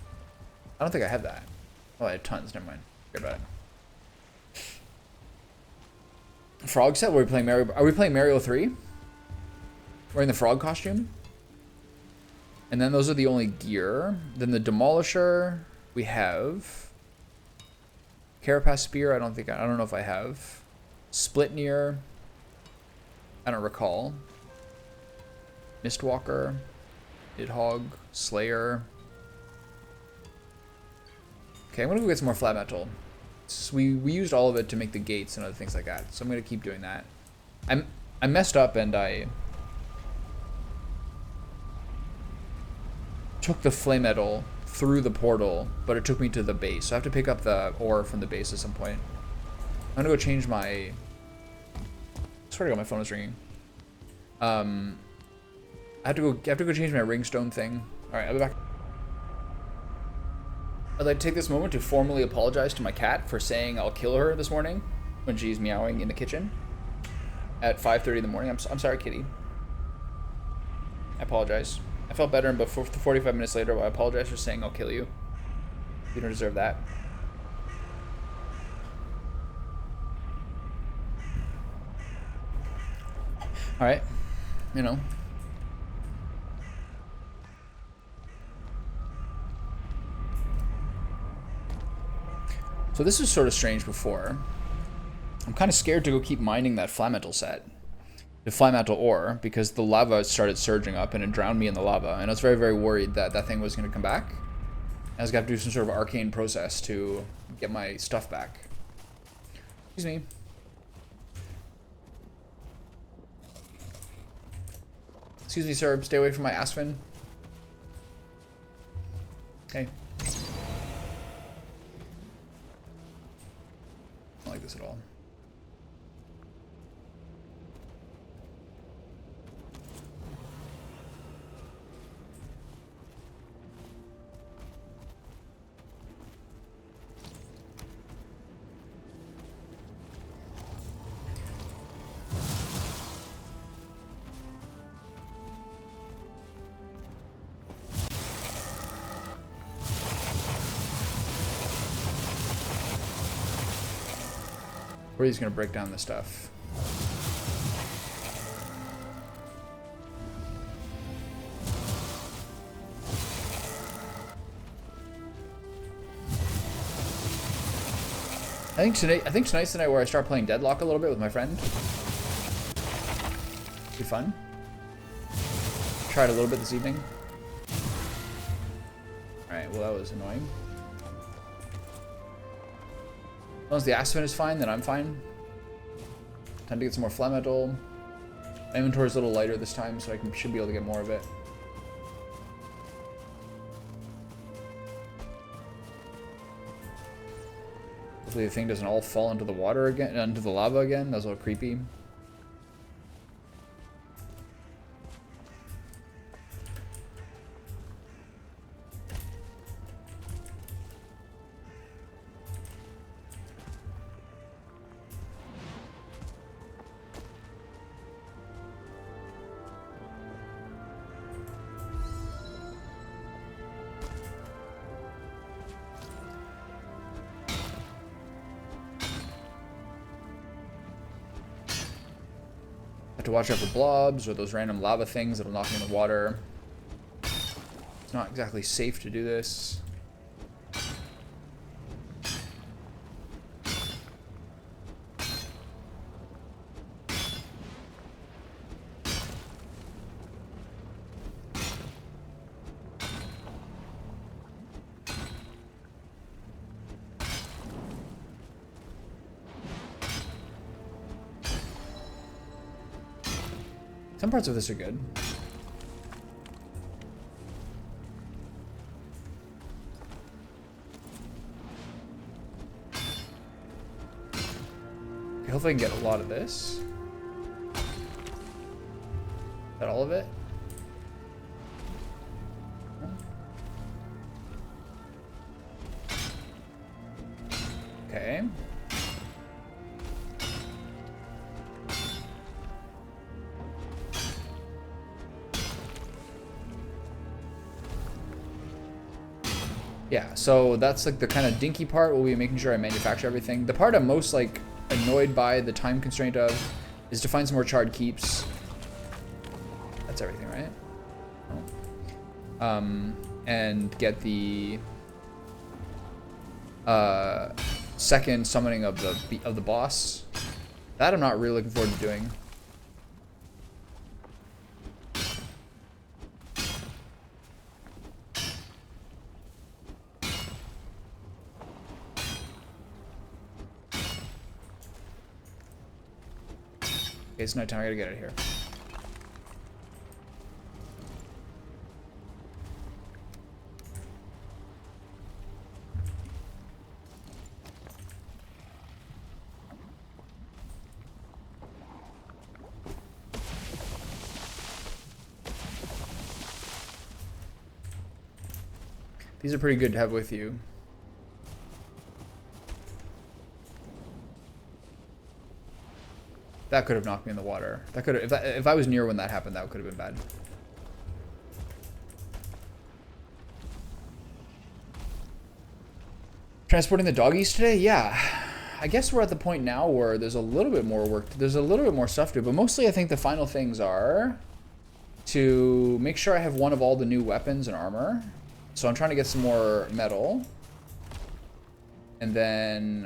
I don't think I have that. Oh, I have tons. Never mind. Forget about it. Frog set? Are we playing Mario? Are we playing Mario 3? Wearing the frog costume? And then those are the only gear. Then the Demolisher we have. Carapace Spear, I don't know if I have. Splitnir, I don't recall. Mistwalker, Nidhogg, Slayer. Okay, I'm gonna go get some more flat metal. We used all of it to make the gates and other things like that, so I'm gonna keep doing that. I messed up and I took the flame metal through the portal, but it took me to the base. So I have to pick up the ore from the base at some point. I'm gonna go change my... I swear to God, my phone is ringing. I have to go change my ringstone thing. All right, I'll be back. I'd like to take this moment to formally apologize to my cat for saying I'll kill her this morning when she's meowing in the kitchen at 5:30 in the morning. I'm sorry, kitty. I apologize. I felt better, but 45 minutes later, I apologize for saying I'll kill you. You don't deserve that. All right, you know. So this is sort of strange before. I'm kind of scared to go keep mining that flame metal set. The flame metal ore, because the lava started surging up and it drowned me in the lava. And I was very, very worried that that thing was going to come back. I was going to have to do some sort of arcane process to get my stuff back. Excuse me. Excuse me, sir. Stay away from my Aspen. Hey. I don't like this at all. Or he's gonna break down the stuff. I think tonight's the night where I start playing Deadlock a little bit with my friend. Be fun. Tried a little bit this evening. Alright, well that was annoying. As long as the Aspen is fine, then I'm fine. Time to get some more Phlegm Metal. My inventory's a little lighter this time, so I should be able to get more of it. Hopefully the thing doesn't all fall into the water again, into the lava again. That was a little creepy. Have to watch out for blobs or those random lava things that'll knock me in the water. It's not exactly safe to do this. Some parts of this are good. Okay, hopefully I can get a lot of this. Is that all of it? Okay. Yeah, so that's like the kind of dinky part. Will be making sure I manufacture everything. The part I'm most like annoyed by the time constraint of is to find some more charred keeps. That's everything, right? Oh. And get the second summoning of the boss. That I'm not really looking forward to doing. Okay, it's nighttime. I gotta get out of here. These are pretty good to have with you. That could have knocked me in the water. That could have, if I was near when that happened, that could have been bad. Transporting the doggies today? Yeah. I guess we're at the point now where there's a little bit more work. There's a little bit more stuff to do, but mostly I think the final things are to make sure I have one of all the new weapons and armor. So I'm trying to get some more metal. And then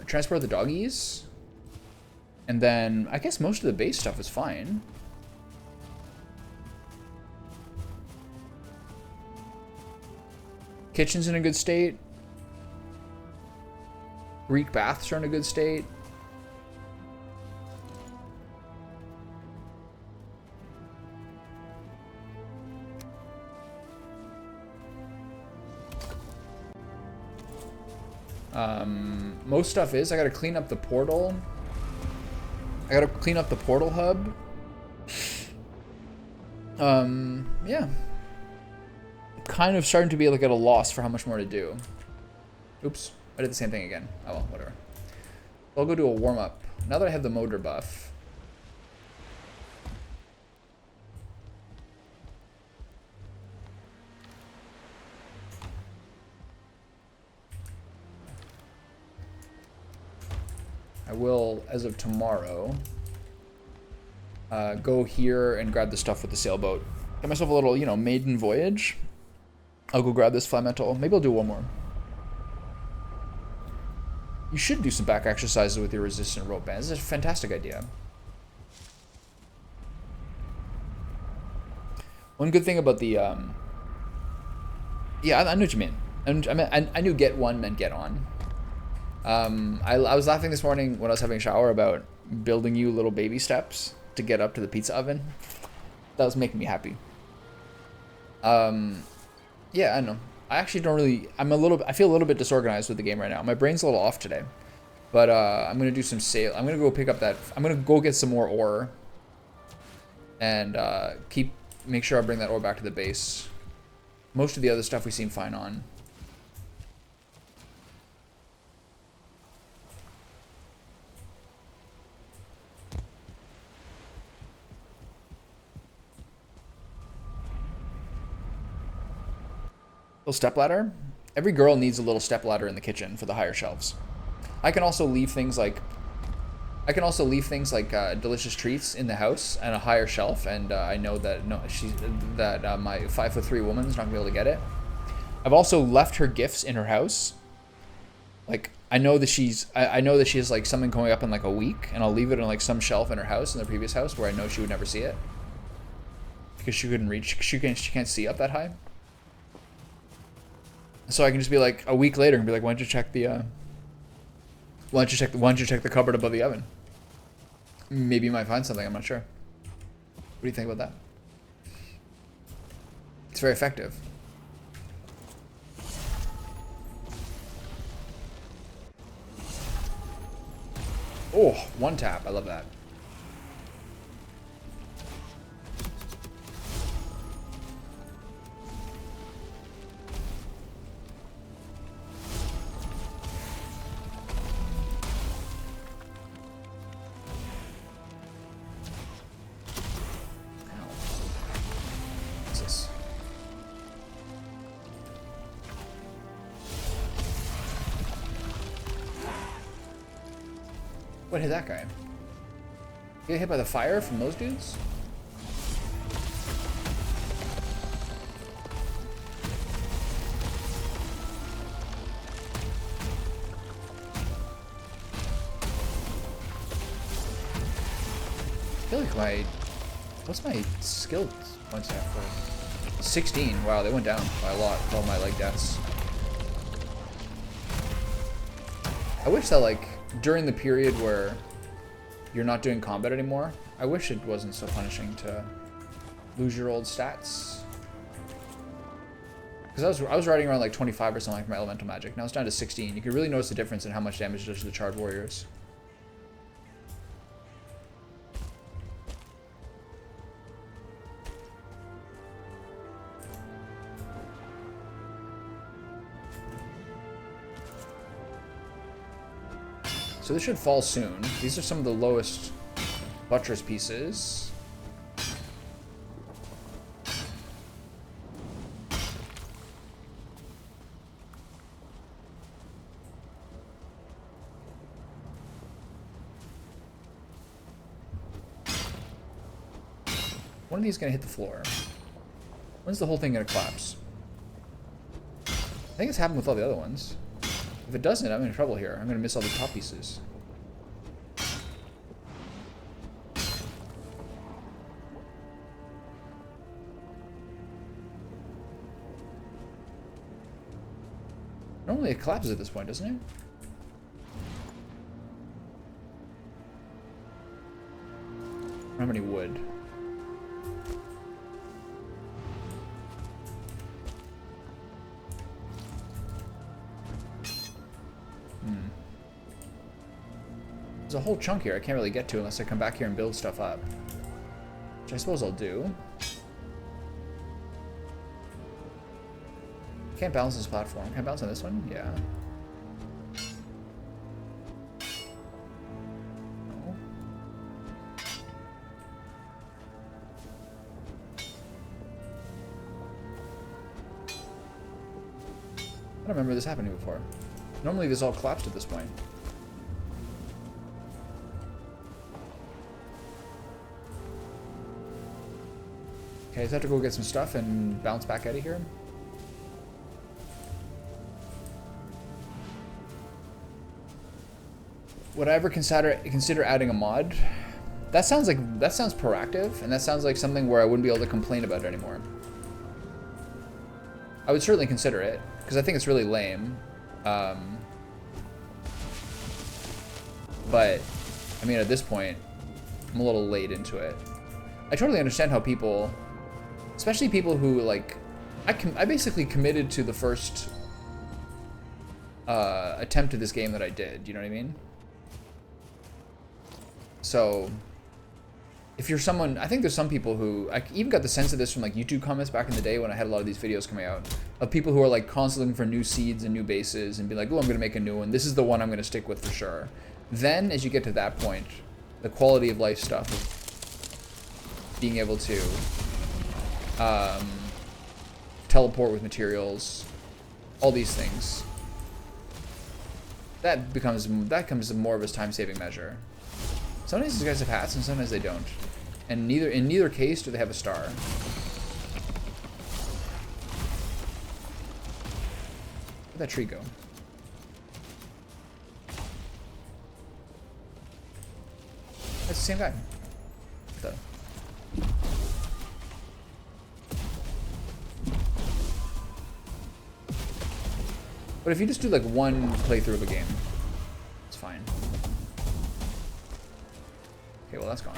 transport the doggies. And then, I guess most of the base stuff is fine. Kitchen's in a good state. Greek baths are in a good state. Most stuff is. I gotta clean up the portal. I gotta clean up the portal hub. Yeah. Kind of starting to be like at a loss for how much more to do. Oops, I did the same thing again. Oh well, whatever. I'll go do a warm-up. Now that I have the motor buff. I will, as of tomorrow, go here and grab the stuff with the sailboat. Get myself a little, you know, maiden voyage. I'll go grab this Flametal. Maybe I'll do one more. You should do some back exercises with your resistant rope bands. It's a fantastic idea. One good thing about the, yeah, I know what you mean. I knew get one meant get on. I was laughing this morning when I was having a shower about building you little baby steps to get up to the pizza oven. That was making me happy. Yeah, I know. I actually don't really, I feel a little bit disorganized with the game right now. My brain's a little off today. But I'm going to do some sail. I'm going to go pick up that, I'm going to go get some more ore. And make sure I bring that ore back to the base. Most of the other stuff we seem fine on. Little stepladder. Every girl needs a little stepladder in the kitchen for the higher shelves. I can also leave things like delicious treats in the house and a higher shelf, and I know that my 5'3" woman's not gonna be able to get it. I've also left her gifts in her house. Like I know that she has like something coming up in like a week, and I'll leave it on like some shelf in her house in the previous house where I know she would never see it because she couldn't reach. She can't see up that high. So I can just be like a week later and be like, why don't you check the cupboard above the oven? Maybe you might find something, I'm not sure. What do you think about that? It's very effective. Oh, one tap, I love that. What hit that guy? You get hit by the fire from those dudes? I feel like what's my skill points at for? 16. Wow, they went down by a lot with all my leg deaths. I wish that like during the period where you're not doing combat anymore, I wish it wasn't so punishing to lose your old stats. Because I was riding around like 25 or something for my elemental magic. Now it's down to 16. You can really notice the difference in how much damage it does to the charred warriors. So this should fall soon. These are some of the lowest buttress pieces. One of these is gonna hit the floor. When's the whole thing gonna collapse? I think it's happened with all the other ones. If it doesn't, I'm in trouble here. I'm going to miss all the top pieces. Normally it collapses at this point, doesn't it? How many wood? There's a whole chunk here I can't really get to unless I come back here and build stuff up. Which I suppose I'll do. Can't balance this platform. Can I balance on this one? Yeah. No. I don't remember this happening before. Normally this all collapsed at this point. Okay, so I have to go get some stuff and bounce back out of here. Would I ever consider adding a mod? That sounds proactive, and that sounds like something where I wouldn't be able to complain about it anymore. I would certainly consider it, because I think it's really lame. But, I mean, at this point, I'm a little late into it. I totally understand how people, especially people who, like, I basically committed to the first attempt at this game that I did, you know what I mean? So, if you're someone, I think there's some people who, I even got the sense of this from like YouTube comments back in the day when I had a lot of these videos coming out, of people who are like constantly looking for new seeds and new bases and be like, oh, I'm going to make a new one. This is the one I'm going to stick with for sure. Then, as you get to that point, the quality of life stuff of being able to teleport with materials, all these things, that becomes more of a time-saving measure. Sometimes these guys have hats and sometimes they don't. And in neither case do they have a star. Where'd that tree go? That's the same guy. But if you just do like one playthrough of a game, it's fine. Okay, well that's gone.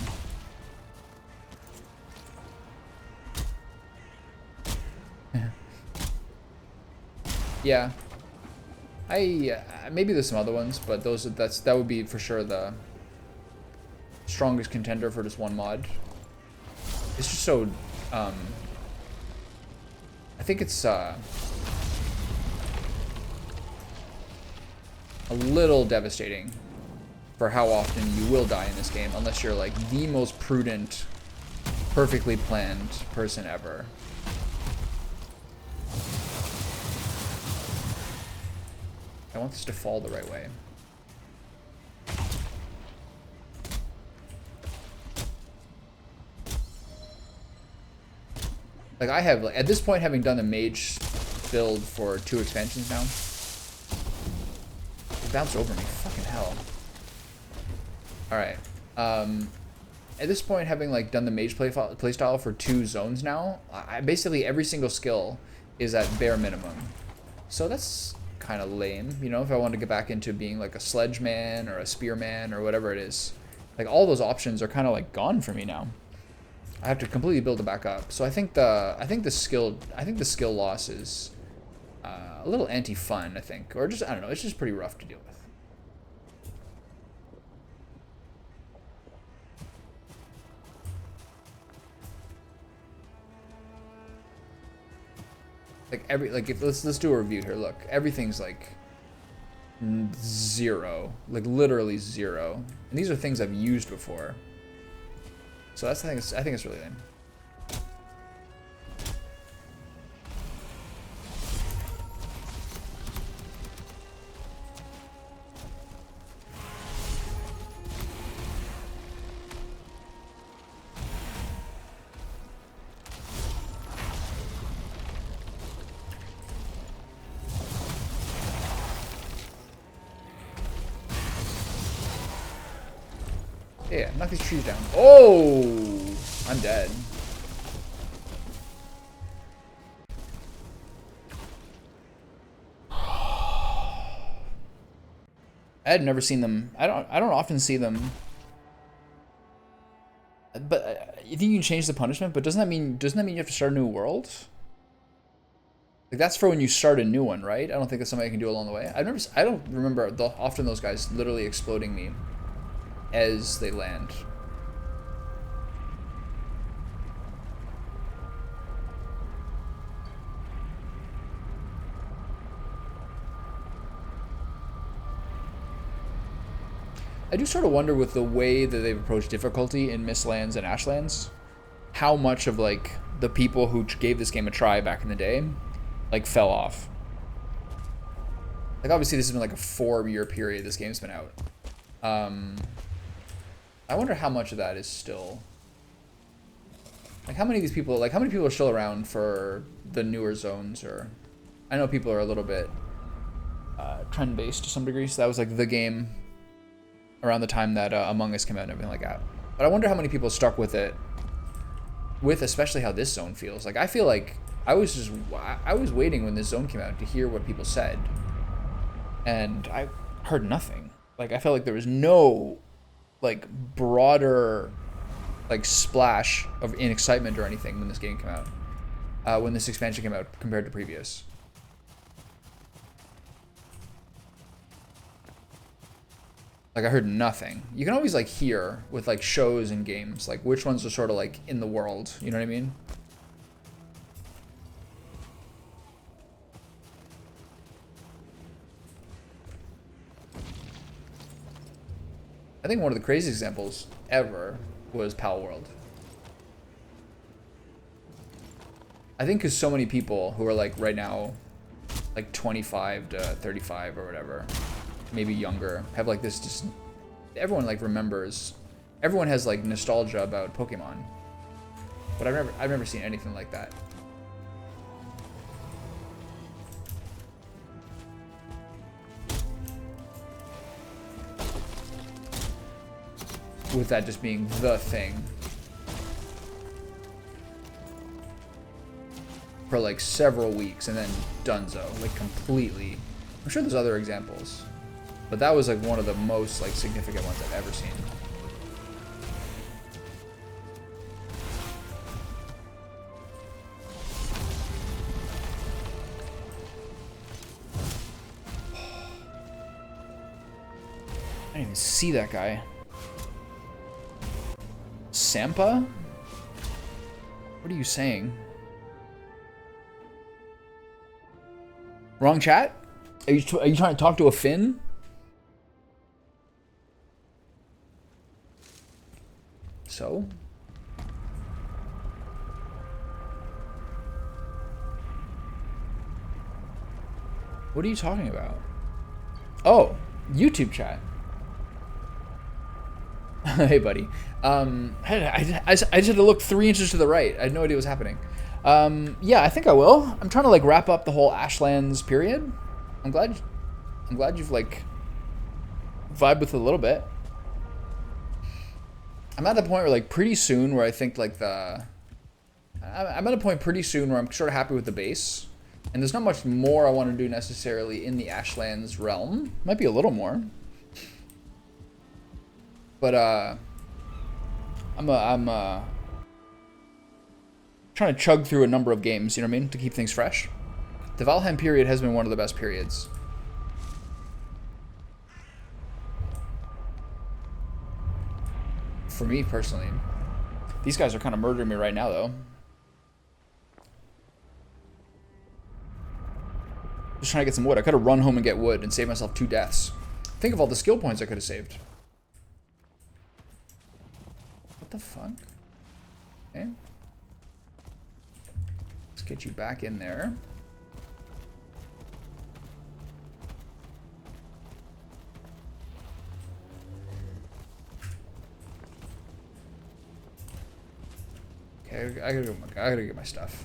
Yeah. Maybe there's some other ones, but that would be for sure the strongest contender for just one mod. It's just so I think it's a little devastating for how often you will die in this game, unless you're like the most prudent, perfectly planned person ever. I want this to fall the right way. Like I have, at this point, having done the mage build for 2 expansions now. It bounced over me, fucking hell. Alright. At this point, having like done the mage playstyle for 2 zones now, basically every single skill is at bare minimum. So that's kind of lame, you know, if I wanted to get back into being like a sledge man or a spearman or whatever it is. Like all those options are kind of like gone for me now. I have to completely build it back up. So I think the skill loss is a little anti-fun, I think, or just I don't know. It's just pretty rough to deal with. Let's do a review here. Look, everything's like 0, like literally 0, and these are things I've used before. So that's I think it's really lame. Yeah, knock these trees down. Oh, I'm dead. I had never seen them. I don't often see them. But you think you can change the punishment? But doesn't that mean you have to start a new world? Like that's for when you start a new one, right? I don't think that's something I can do along the way. I don't remember often those guys literally exploding me as they land. I do sort of wonder with the way that they've approached difficulty in Mistlands and Ashlands, how much of like the people who gave this game a try back in the day, like fell off. Like obviously this has been like a 4-year period this game's been out. I wonder how much of that is still Like how many of these people, like how many people are still around for the newer zones? Or I know people are a little bit trend based to some degree. So that was like the game around the time that Among Us came out and everything like that. But I wonder how many people stuck with it, with especially how this zone feels. Like I feel like I was waiting when this zone came out to hear what people said, and I heard nothing. Like I felt like there was no like broader like splash of in excitement or anything when this game came out, when this expansion came out compared to previous. Like I heard nothing. You can always like hear with like shows and games, like which ones are sort of like in the world, you know what I mean? I think one of the craziest examples ever was Pal World. I think because so many people who are like right now, like 25 to 35 or whatever, maybe younger, have like this just, everyone like remembers, everyone has like nostalgia about Pokemon, but I've never seen anything like that. With that just being the thing for like several weeks and then donezo, like completely. I'm sure there's other examples, but that was like one of the most like significant ones I've ever seen. I didn't even see that guy. Sampa? What are you saying? Wrong chat? Are you trying to talk to a Finn? So? What are you talking about? Oh, YouTube chat. Hey, buddy. I just had to look 3 inches to the right. I had no idea what was happening. Yeah, I think I will. I'm trying to like wrap up the whole Ashlands period. I'm glad you've like vibed with it a little bit. I'm at a point where like pretty soon where I think like I'm at a point pretty soon where I'm sort of happy with the base. And there's not much more I want to do necessarily in the Ashlands realm. Might be a little more. But I'm trying to chug through a number of games, you know what I mean, to keep things fresh. The Valheim period has been one of the best periods. For me personally. These guys are kind of murdering me right now though. Just trying to get some wood. I could have run home and get wood and save myself 2 deaths. Think of all the skill points I could have saved. What the fuck? Okay. Let's get you back in there. Okay, I gotta get my stuff.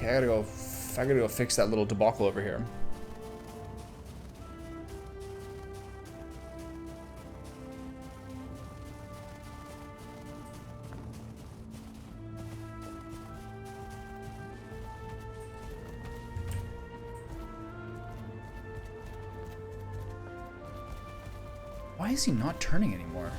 Okay, I gotta go fix that little debacle over here. Why is he not turning anymore?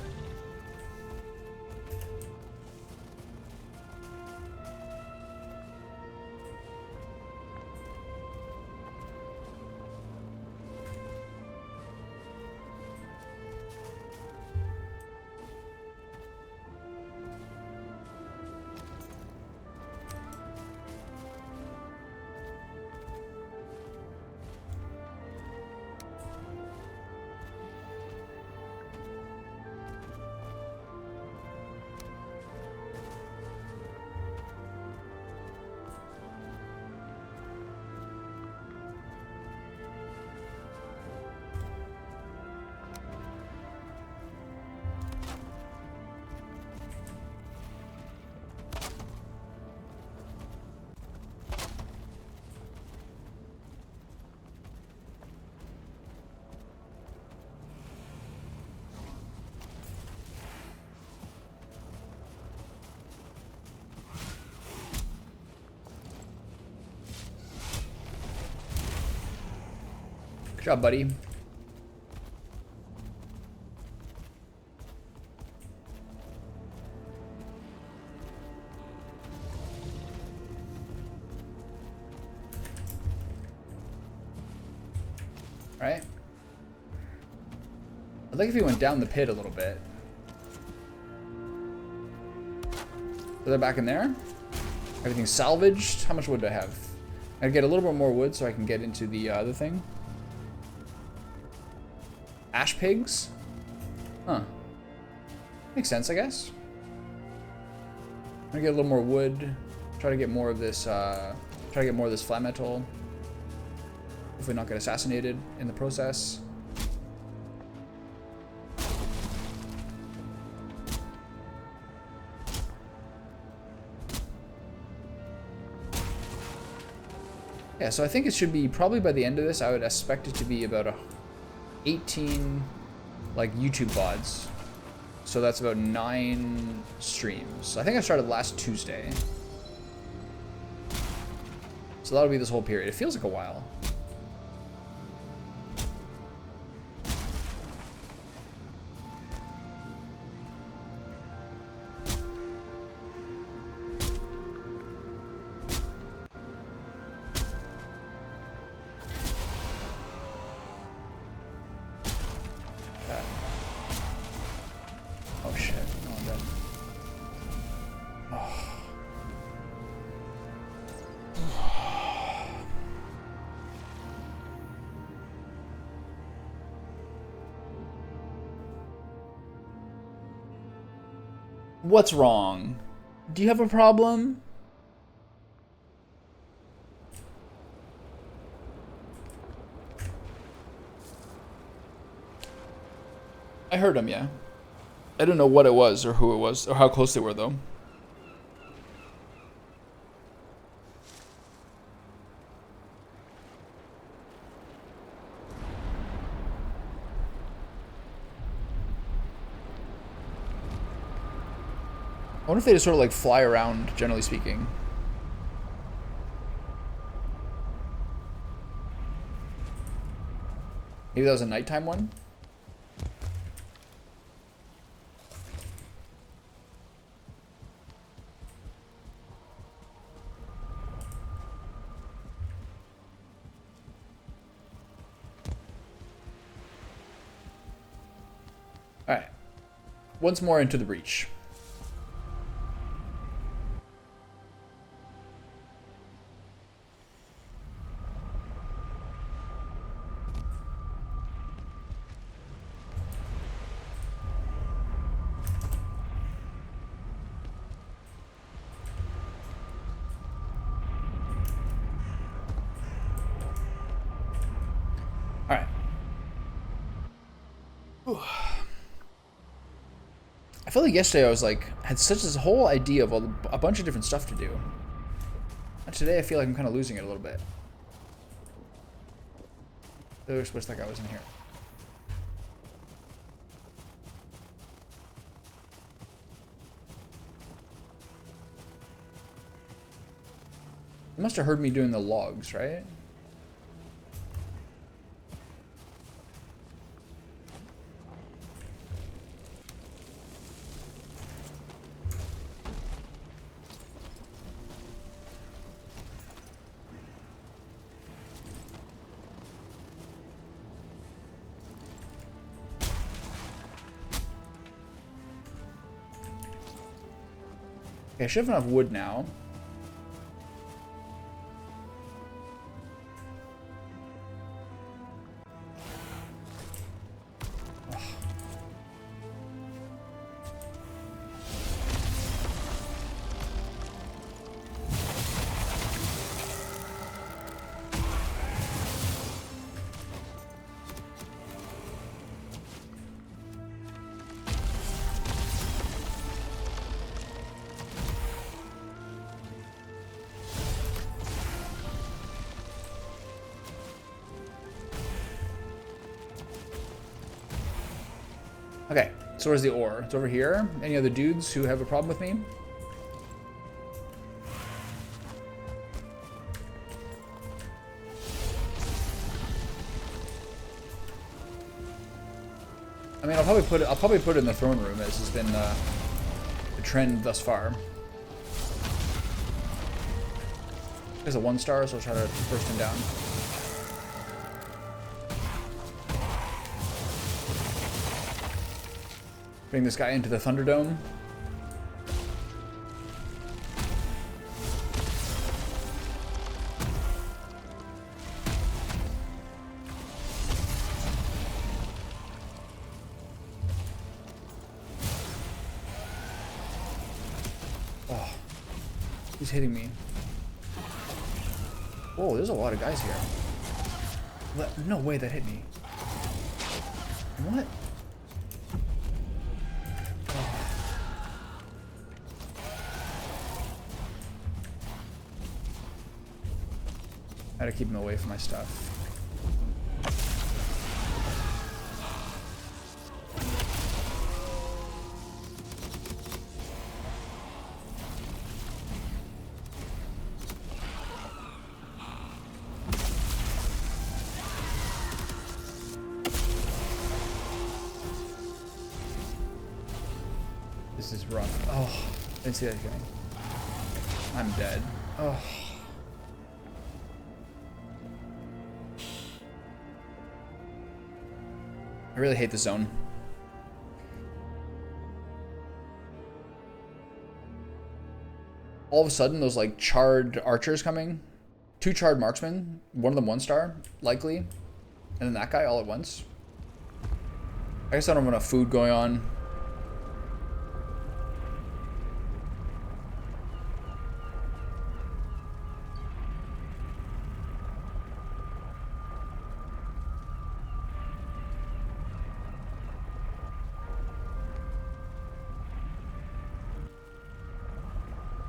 Good job, buddy. Right? I'd like if he went down the pit a little bit. So they're back in there. Everything's salvaged. How much wood do I have? I gotta get a little bit more wood so I can get into the other thing. Ash pigs? Huh. Makes sense, I guess. I'm gonna get a little more wood. Try to get more of this, flat metal. Hopefully not get assassinated in the process. Yeah, so I think it should be probably by the end of this, I would expect it to be about 18 like YouTube VODs. So that's about 9 streams. I think I started last Tuesday. So that'll be this whole period. It feels like a while. Oh shit. Oh, I'm dead. Oh. What's wrong? Do you have a problem? I heard him, yeah. I don't know what it was or who it was or how close they were, though. I wonder if they just sort of like fly around, generally speaking. Maybe that was a nighttime one? Alright. Once more into the breach. Alright. I feel like yesterday I was like, had such this whole idea of a bunch of different stuff to do. And today I feel like I'm kind of losing it a little bit. I was supposed to think I was in here. You must have heard me doing the logs, right? Okay, I should have enough wood now. Okay, so where's the ore? It's over here. Any other dudes who have a problem with me? I mean, I'll probably put it in the throne room, as has been the trend thus far. There's a 1-star, so I'll try to burst him down. Bring this guy into the Thunderdome. Oh, he's hitting me. Whoa, there's a lot of guys here. No way that hit me. What? I gotta keep him away from my stuff. This is rough. Oh, didn't see that coming. I'm dead. Oh. I really hate the zone. All of a sudden, those like charred archers coming. 2 charred marksmen, one of them 1-star, likely. And then that guy all at once. I guess I don't have enough food going on.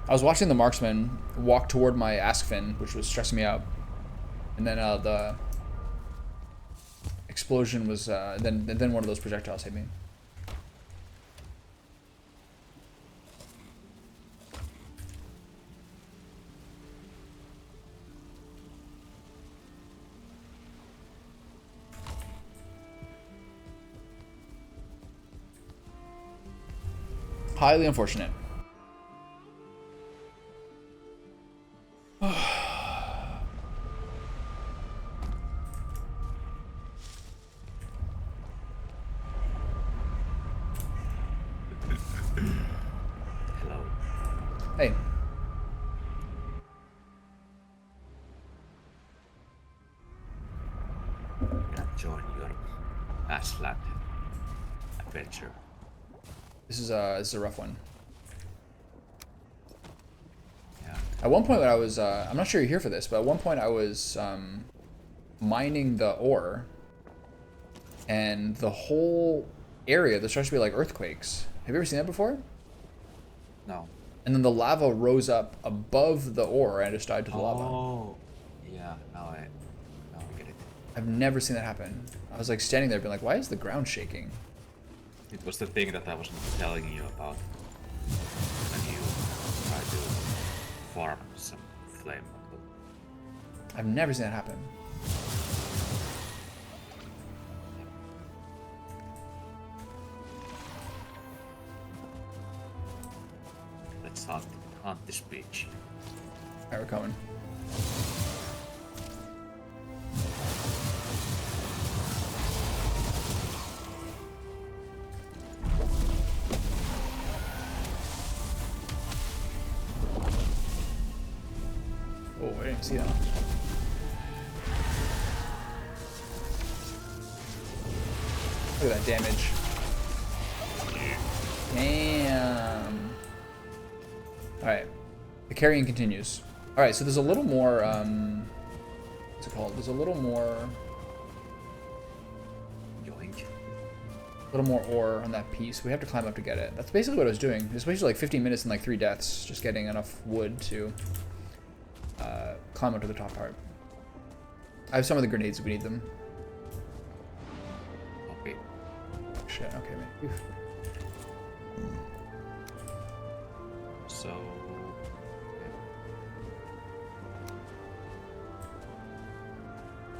I was watching the marksman walk toward my Askfin, which was stressing me out, and then the explosion was then one of those projectiles hit me. Highly unfortunate. Hello. Hey. Join your Aslan adventure. This is a rough one. Yeah. At one point when I was I'm not sure you're here for this, but at one point I was mining the ore, and the whole area there starts to be like earthquakes. Have you ever seen that before? No. And then the lava rose up above the ore and I just died to the lava. Oh. Yeah. Now I get it. I've never seen that happen. I was like standing there being like, why is the ground shaking? It was the thing that I was telling you about when you try to farm some flame. I've never seen that happen. Let's hunt this beach. Alright, we're coming. Oh, I didn't see that. Look at that damage. Damn. Alright. The carrying continues. Alright, so there's a little more, what's it called? There's a little more Yoink. ore on that piece. We have to climb up to get it. That's basically what I was doing. It was basically like 15 minutes and like 3 deaths, just getting enough wood to climb up to the top part. I have some of the grenades if we need them. Okay. Shit, okay, man. Oof. So.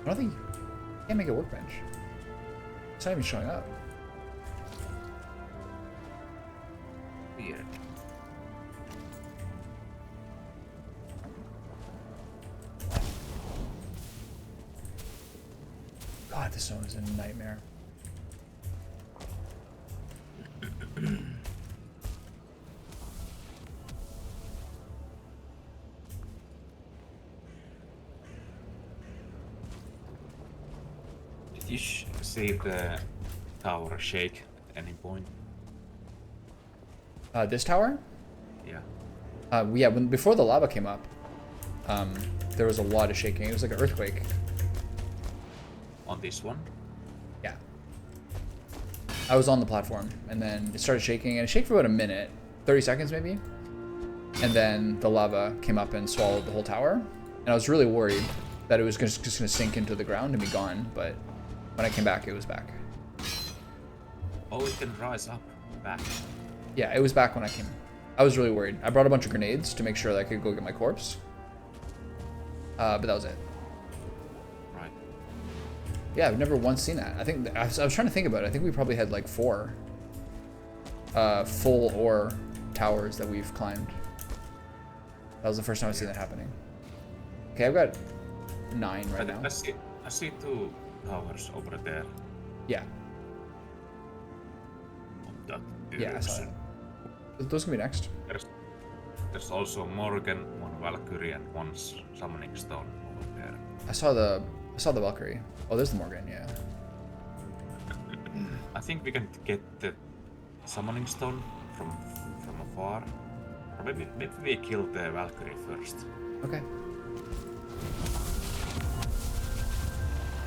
I don't think you can't make a workbench. It's not even showing up. weird. God, this zone is a nightmare. Did you see the tower shake at any point? This tower? Yeah. Yeah, before the lava came up, there was a lot of shaking. It was like an earthquake. On this one? Yeah. I was on the platform, and then it started shaking, and it shook for about a minute, 30 seconds maybe. And then the lava came up and swallowed the whole tower. And I was really worried that it was just going to sink into the ground and be gone, but when I came back, it was back. Oh, it can rise up back. Yeah, it was back when I came. I was really worried. I brought a bunch of grenades to make sure that I could go get my corpse. But that was it. Right. Yeah, I've never once seen that. I think I was trying to think about it. I think we probably had like 4 full ore towers that we've climbed. That was the first time I've seen that happening. Okay, I've got 9 right now. I see 2 towers over there. Yeah. That Yeah, I saw direction. that. Those can be next. There's also Morgan, 1 Valkyrie, and 1 summoning stone over there. I saw the Valkyrie. Oh, there's the Morgan. Yeah. I think we can get the summoning stone from afar. Or maybe we kill the Valkyrie first. Okay.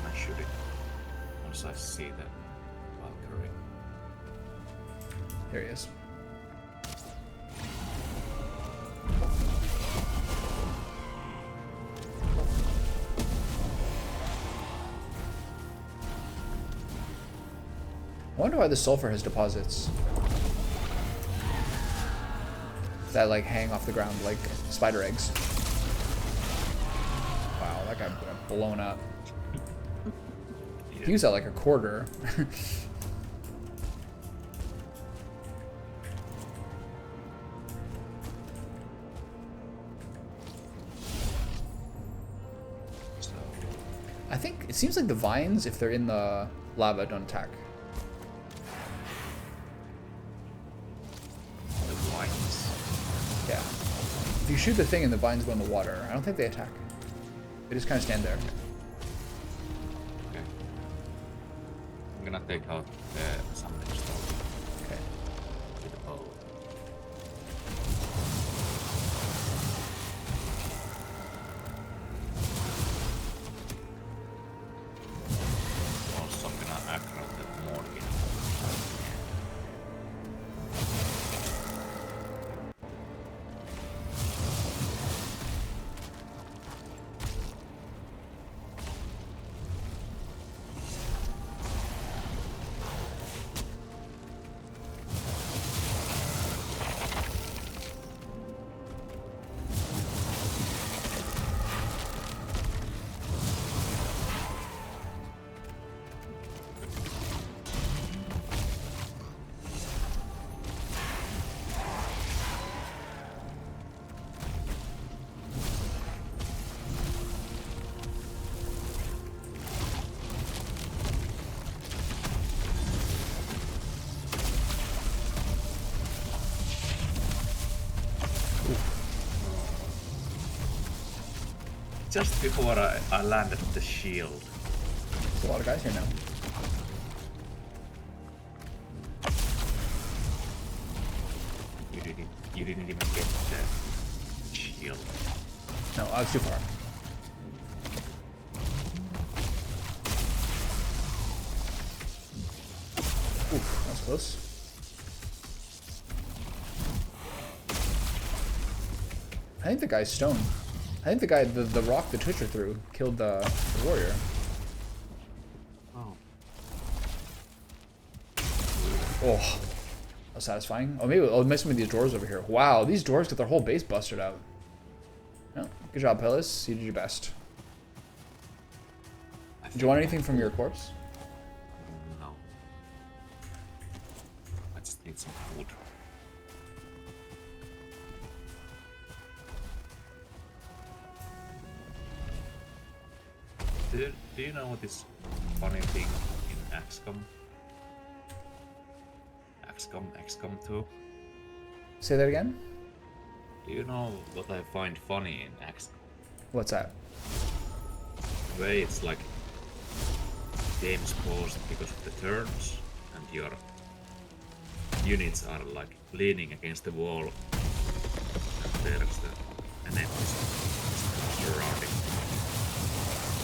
I shoot it once I see the Valkyrie. There he is. I wonder why the sulfur has deposits that like hang off the ground like spider eggs. Wow, that guy got blown up. He was at like a quarter. So I think it seems like the vines, if they're in the lava, don't attack. the vines. Yeah. If you shoot the thing and the vines go in the water, I don't think they attack. They just kind of stand there. Okay. I'm gonna take out the summoning stone Okay. with the bow. Also, I'm gonna aggro the Morgan. Just before I landed the shield. There's a lot of guys here now. You didn't even get the shield. No, I was too far. Oof, that was close. I think the guy's stone. I think the guy, the rock the Twitcher threw, killed the warrior. Oh. Oh, that was satisfying. Oh, maybe I'll miss some of these dwarves over here. Wow, these dwarves got their whole base busted out. Oh, good job, Pillis. You did your best. Did you want anything from your corpse? No. I just need some food. Do you know this funny thing in XCOM? XCOM 2? Say that again? Do you know what I find funny in XCOM? What's that? The way it's like game's paused because of the turns and your units are like leaning against the wall and there's an empty surrounding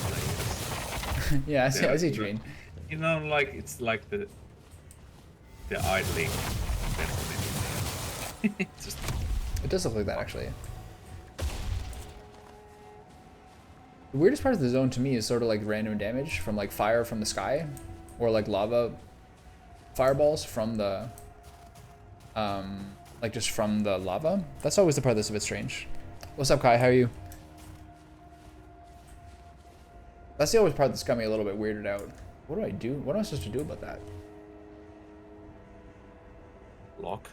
players. Yeah, I see what you mean. You know, like it's like the idling just It does look like that, actually. The weirdest part of the zone to me is sort of like random damage from like fire from the sky, or like lava fireballs from the, like just from the lava. That's always the part that's a bit strange. What's up, Kai? How are you? That's the always part that's got me a little bit weirded out. What do I do? What am I supposed to do about that? block.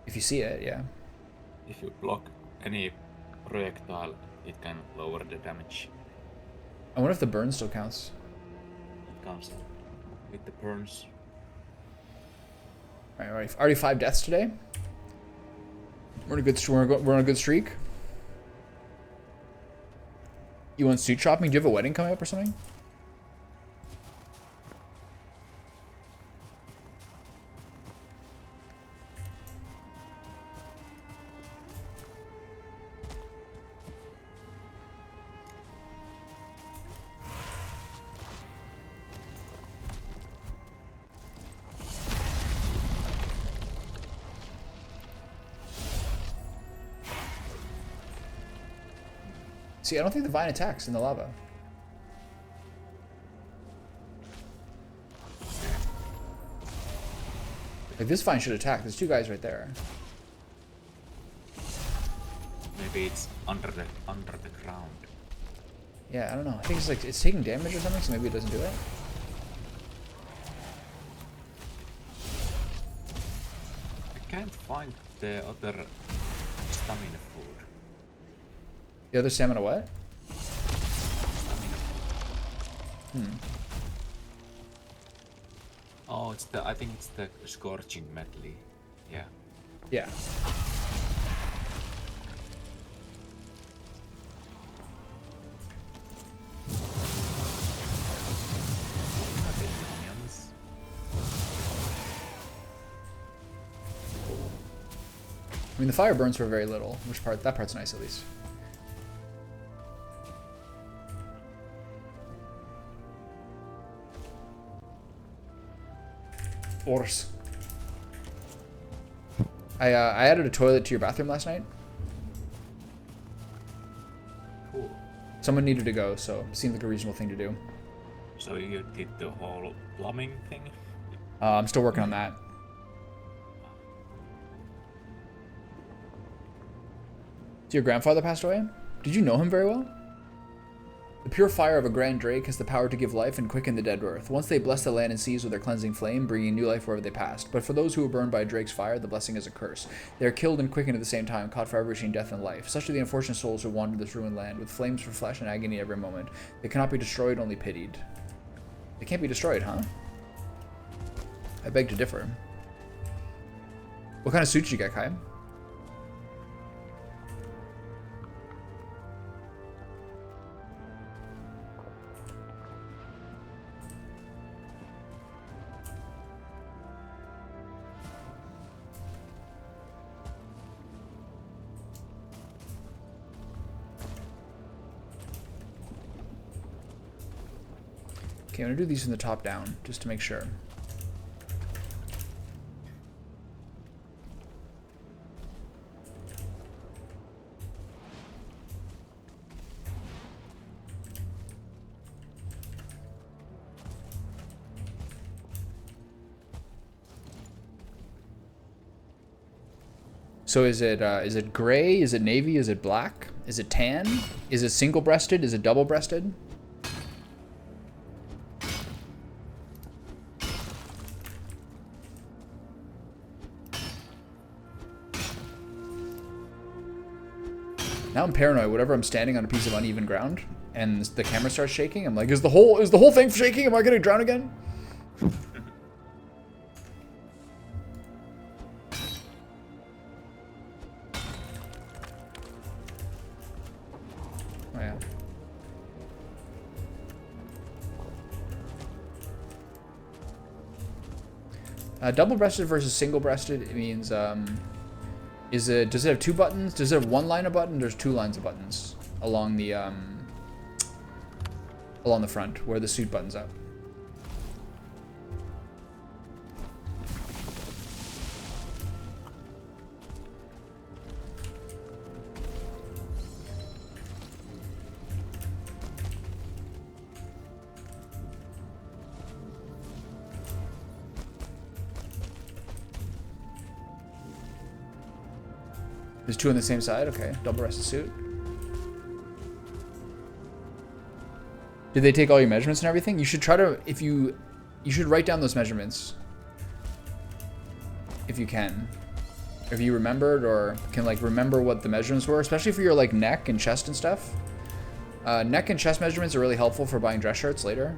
If you see it, yeah. If you block any projectile, it can lower the damage. I wonder if the burn still counts. It comes with the burns. Alright, already 5 deaths today. We're on a good streak. You want suit shopping? Do you have a wedding coming up or something? See, I don't think the vine attacks in the lava. Like, this vine should attack. There's 2 guys right there. Maybe it's under the ground. Yeah, I don't know. I think it's like it's taking damage or something, so maybe it doesn't do it. I can't find the other stamina food. The other stamina what? Stamina food. Oh, it's the. I think it's the scorching medley. Yeah. Yeah. I mean, the fire burns for very little. That part's nice at least. Ors. I added a toilet to your bathroom last night. Cool. Someone needed to go, so it seemed like a reasonable thing to do. So you did the whole plumbing thing? I'm still working on that. So your grandfather passed away? Did you know him very well? The pure fire of a grand drake has the power to give life and quicken the dead earth. Once they bless the land and seas with their cleansing flame, bringing new life wherever they passed. But for those who are burned by a drake's fire, the blessing is a curse. They are killed and quickened at the same time, caught forever between death and life. Such are the unfortunate souls who wander this ruined land, with flames for flesh and agony every moment. They cannot be destroyed, only pitied. They can't be destroyed, huh? I beg to differ. What kind of suit did you get, Kai? Okay, I'm gonna do these from the top down, just to make sure. So is it gray? Is it navy? Is it black? Is it tan? Is it single-breasted? Is it double-breasted? Now I'm paranoid. Whatever I'm standing on a piece of uneven ground. and the camera starts shaking. I'm like, is the whole thing shaking? Am I gonna drown again? Oh yeah. Double-breasted versus single-breasted, it means, does it have 2 buttons? Does it have 1 line of buttons? There's 2 lines of buttons along the front where the suit buttons up. There's 2 on the same side? Okay, double-breasted suit. Did they take all your measurements and everything? You should try to, you should write down those measurements. If you can. If you remembered or can like remember what the measurements were, especially for your like neck and chest and stuff. Neck and chest measurements are really helpful for buying dress shirts later.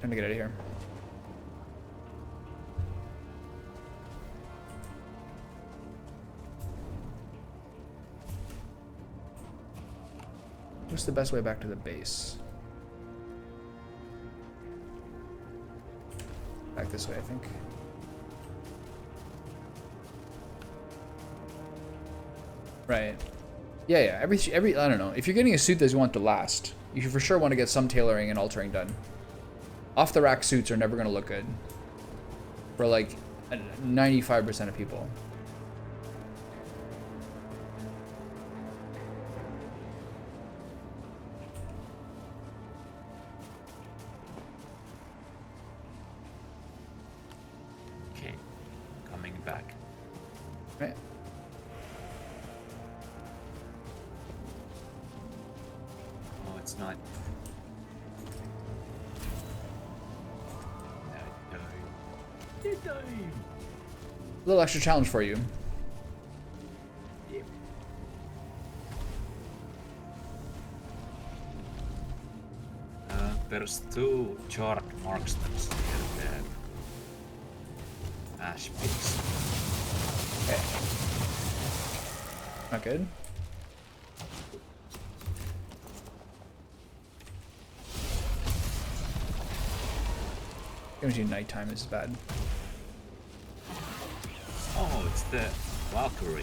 Time to get out of here. What's the best way back to the base? Back this way, I think. Right. Yeah. Every I don't know. If you're getting a suit that you want to last, you should for sure want to get some tailoring and altering done. Off the rack suits are never going to look good for like 95% of people. Okay, coming back. Right. Oh, it's not. A little extra challenge for you. Yep. There's 2 charred marksmans near the ash pits. Okay. Not good. Guarantee nighttime is bad. Oh, it's the Valkyrie.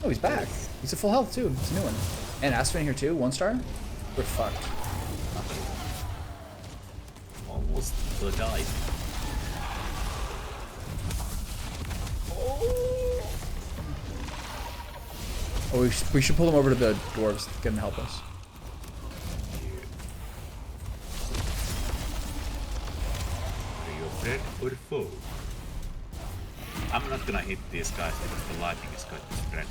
Oh, he's back. He's at full health too. It's a new one. And Aspen here too. 1 star. We're fucked. Almost died. Oh, we should pull him over to the dwarves. Get him to help us. Are you a friend or a foe? I'm not gonna hit these guys because the lightning is going to spread.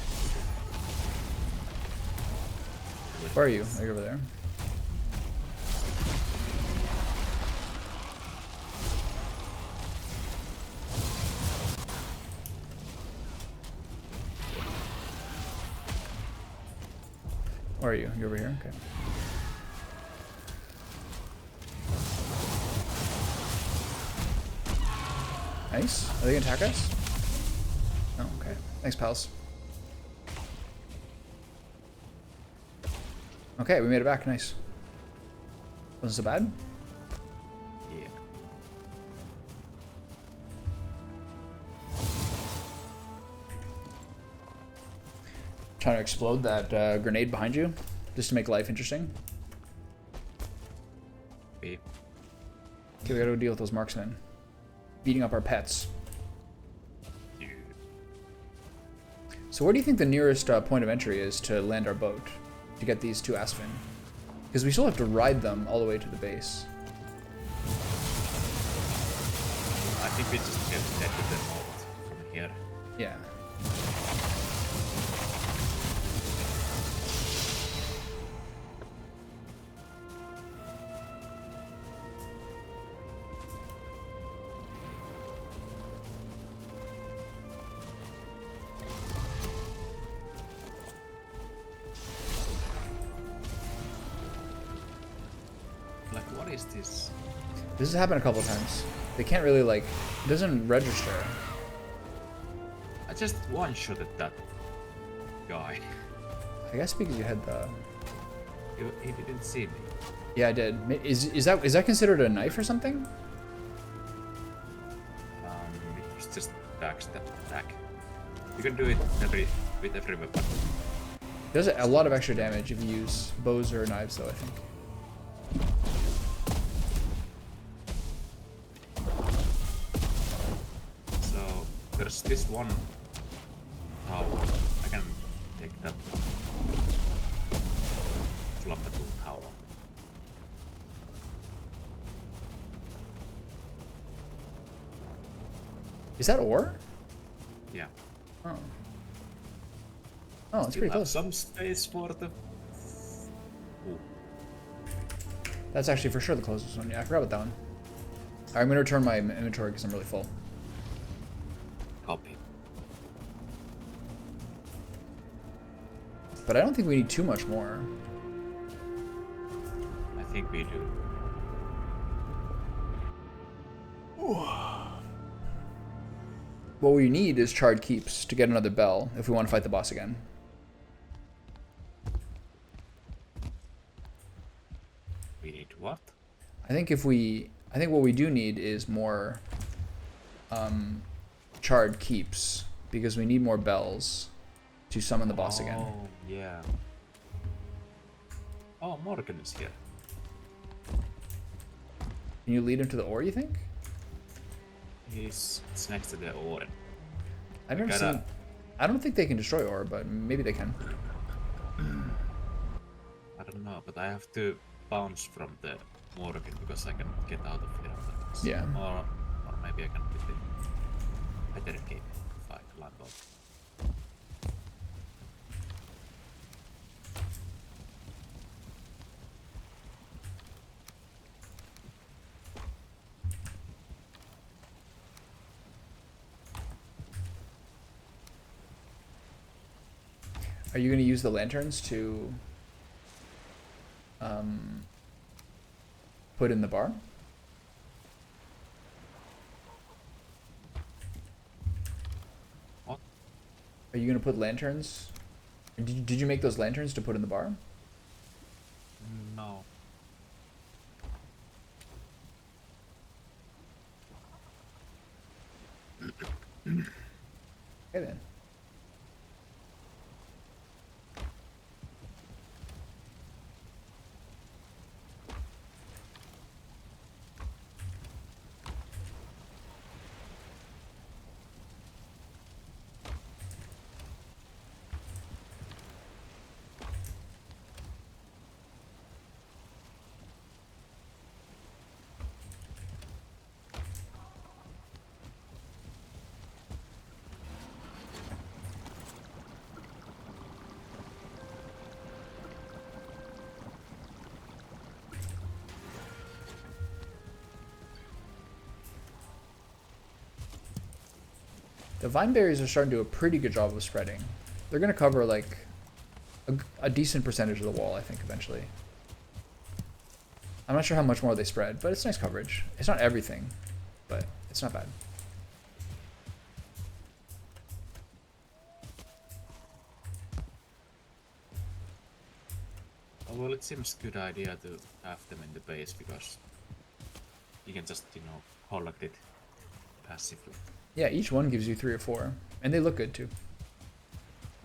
Where are you? Are you over there? Where are you? You over here? Okay. Nice. Are they gonna attack us? Oh, okay. Thanks, pals. Okay, we made it back. Nice. Wasn't so bad. Yeah. Trying to explode that grenade behind you, just to make life interesting. Beep. Okay, we gotta go deal with those marksmen. Beating up our pets. Yeah. So where do you think the nearest point of entry is to land our boat? To get these 2 Aspen? Because we still have to ride them all the way to the base. I think we just get dead with the moment from here. Yeah. Like, what is this? This has happened a couple times. They can't really like, it doesn't register. I just one-shotted that guy. I guess because you had the. He didn't see me. Yeah, I did. Is that considered a knife or something? It was just backstab attack. You can do it with every weapon. It does a lot of extra damage if you use bows or knives, though, I think. So there's this one tower. I can take that flammable tower. Is that ore? Yeah. Oh. Oh, it's Still pretty have close. some space for the. Ooh. That's actually for sure the closest one. Yeah, I forgot about that one. Alright, I'm gonna return my inventory because I'm really full. Copy. But I don't think we need too much more. I think we do. What we need is charred keeps to get another bell if we want to fight the boss again. We need what? I think what we do need is more charred keeps because we need more bells to summon the boss again. Oh, yeah. Oh, Morgan is here. Can you lead him to the ore, you think? It's next to the ore. I've never seen. I don't think they can destroy ore, but maybe they can. I don't know, but I have to bounce from the Morgan because I can get out of here. Yeah. Or maybe I can with the better game if I climb up. Are you going to use the lanterns to put in the bar? What? Are you going to put lanterns? Did you make those lanterns to put in the bar? No. Okay then. The vine berries are starting to do a pretty good job of spreading. They're going to cover like a decent percentage of the wall, I think, eventually. I'm not sure how much more they spread, but it's nice coverage. It's not everything, but it's not bad. Oh, well, it seems a good idea to have them in the base because you can just, collect it passively. Yeah, each one gives you 3 or 4, and they look good too.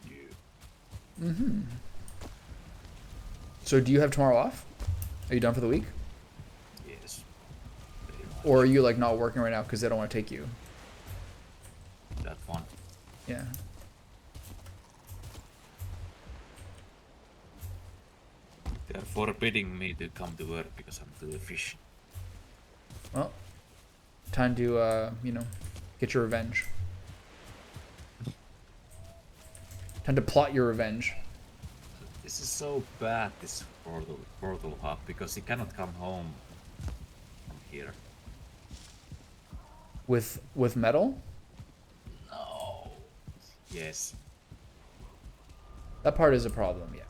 Yeah. Mm-hmm. So do you have tomorrow off? Are you done for the week? Yes. Or are you like not working right now because they don't want to take you? That one. Yeah. They are forbidding me to come to work because I'm too efficient. Well, Time to, you know, get your revenge. Time to plot your revenge. This is so bad, this portal hub, because he cannot come home from here. With metal? No. Yes. That part is a problem, yeah.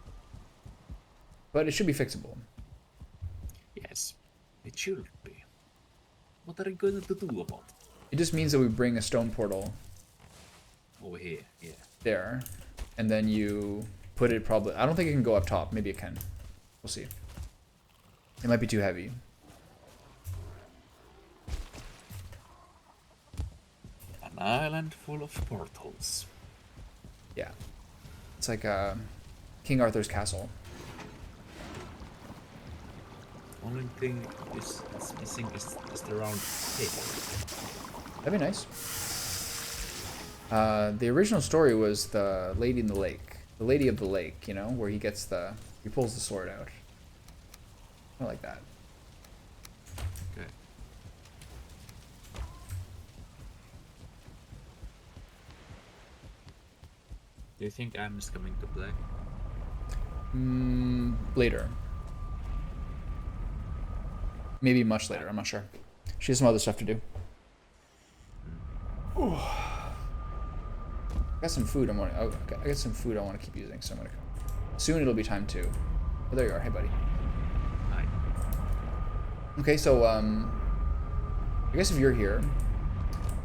But it should be fixable. Yes. It should be. What are you going to do about it? It just means that we bring a stone portal Over here, yeah. there, and then you put it probably... I don't think it can go up top. Maybe it can. We'll see. It might be too heavy. An island full of portals. Yeah. It's like King Arthur's castle. Only thing is missing is the round table. That'd be nice. The original story was the lady in the lake. The lady of the lake, you know, where he gets the... He pulls the sword out. I like that. Okay. Do you think Anne is coming to play? Later. Maybe much later, I'm not sure. She has some other stuff to do. Ooh. I got some food I got some food I want to keep using, so I'm gonna come. Soon it'll be time to. Oh, there you are. Hey, buddy. Hi. Okay, so I guess if you're here,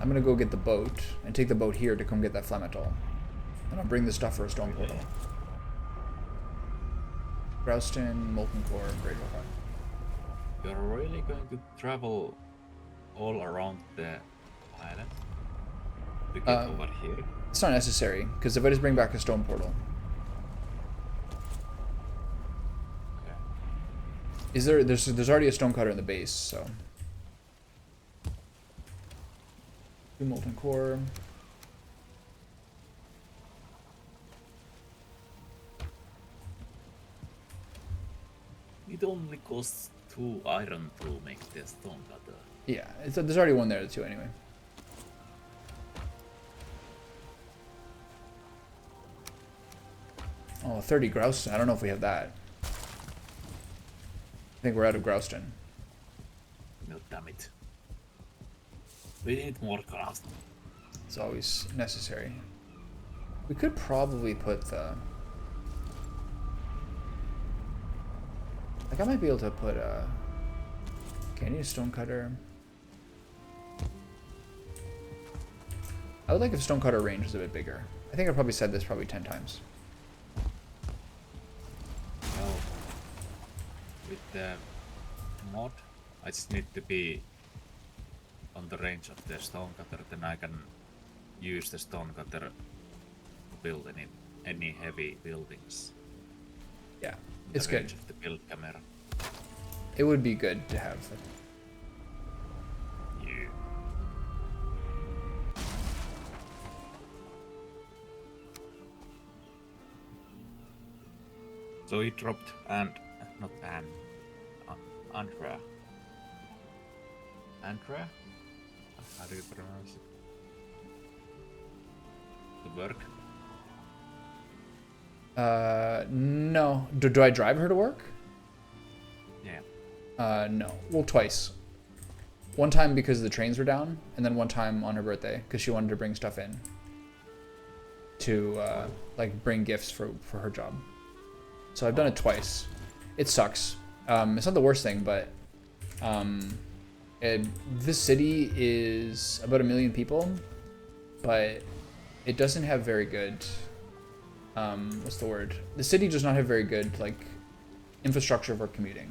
I'm gonna go get the boat and take the boat here to come get that flametol, and I'll bring the stuff for a stone portal. Grouston, molten core, great rock. You're really going to travel all around the island to get over here? It's not necessary, because if I just bring back a stone portal. Okay. Is there's already a stone cutter in the base, so. 2 molten core. It only costs 2 iron to make the stone cutter. Yeah, there's already one there too anyway. Oh, 30 grouse. I don't know if we have that. I think we're out of Grouston. No, damn it. We need more craft. It's always necessary. We could probably put the... Like, I might be able to put a... Okay, I need a stone cutter. I would like if stone cutter range was a bit bigger. I think I probably said this probably 10 times. Well, with the mod, I just need to be on the range of the stone cutter, then I can use the stone cutter to build any heavy buildings. Yeah, it's good. Of the build camera. It would be good to have. Yeah. So he dropped not Andrea. Andrea? How do you pronounce it? The work? No. Do I drive her to work? Yeah. No. Well, twice. One time because the trains were down, and then one time on her birthday because she wanted to bring stuff in to like bring gifts for her job. So I've done it twice. It sucks. It's not the worst thing, but this city is about 1 million people, but it doesn't have very good. What's the word? The city does not have very good like infrastructure for commuting.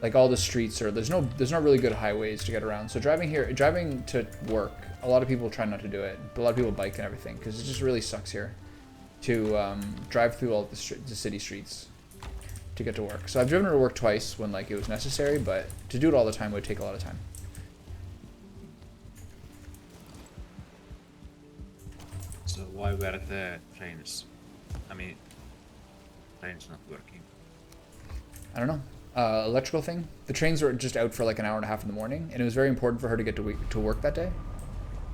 Like all the streets are there's not really good highways to get around. So driving to work, a lot of people try not to do it, but a lot of people bike and everything because it just really sucks here to drive through all the city streets to get to work. So I've driven to work twice when like it was necessary, but to do it all the time would take a lot of time. So why were the trains? I mean, trains not working. I don't know. electrical thing. The trains were just out for like an hour and a half in the morning, and it was very important for her to get to work that day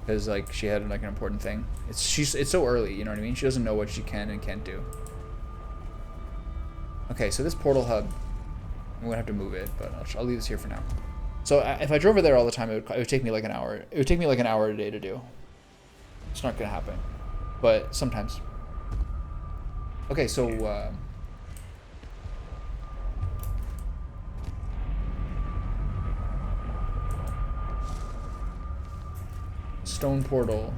because like she had like an important thing. It's so early, you know what I mean? She doesn't know what she can and can't do. Okay, so this portal hub, I'm gonna have to move it, but I'll leave this here for now. So if I drove over there all the time, it would take me like an hour. It would take me like an hour a day to do. It's not gonna happen, but sometimes. Okay, so stone portal.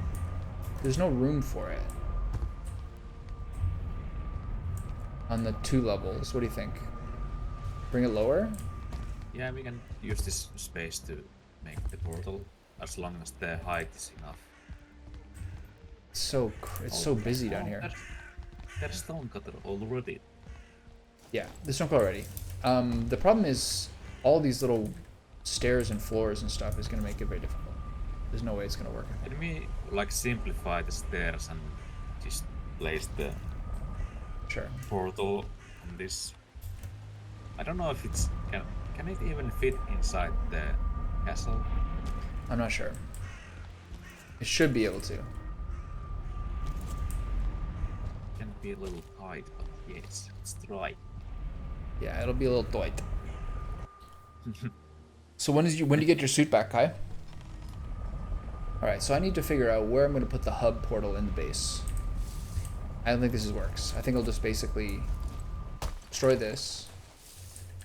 There's no room for it on the 2 levels. What do you think? Bring it lower? Yeah, we can use this space to make the portal as long as the height is enough. It's so busy down here. There's stone cutter already. Yeah, there's no already. The problem is all these little stairs and floors and stuff is gonna make it very difficult. There's no way it's gonna work. Can we like simplify the stairs and just place the Sure. portal on this? I don't know if it's can it even fit inside the castle? I'm not sure. It should be able to. Can be a little tight, but yes, let's try. Yeah, it'll be a little tight. So when do you get your suit back, Kai? Alright, so I need to figure out where I'm going to put the hub portal in the base. I don't think this works. I think I'll just basically destroy this,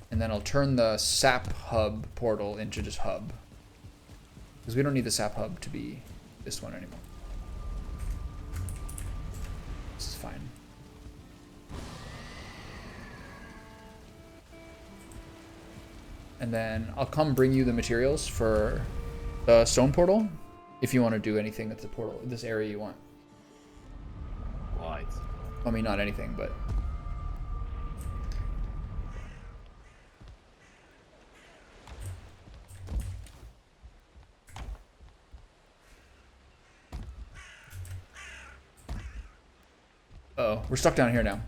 and then I'll turn the sap hub portal into just hub. Because we don't need the sap hub to be this one anymore. This is fine. And then I'll come bring you the materials for the stone portal if you want to do anything at the portal, this area you want. Right. I mean, not anything, but... Uh-oh, we're stuck down here now.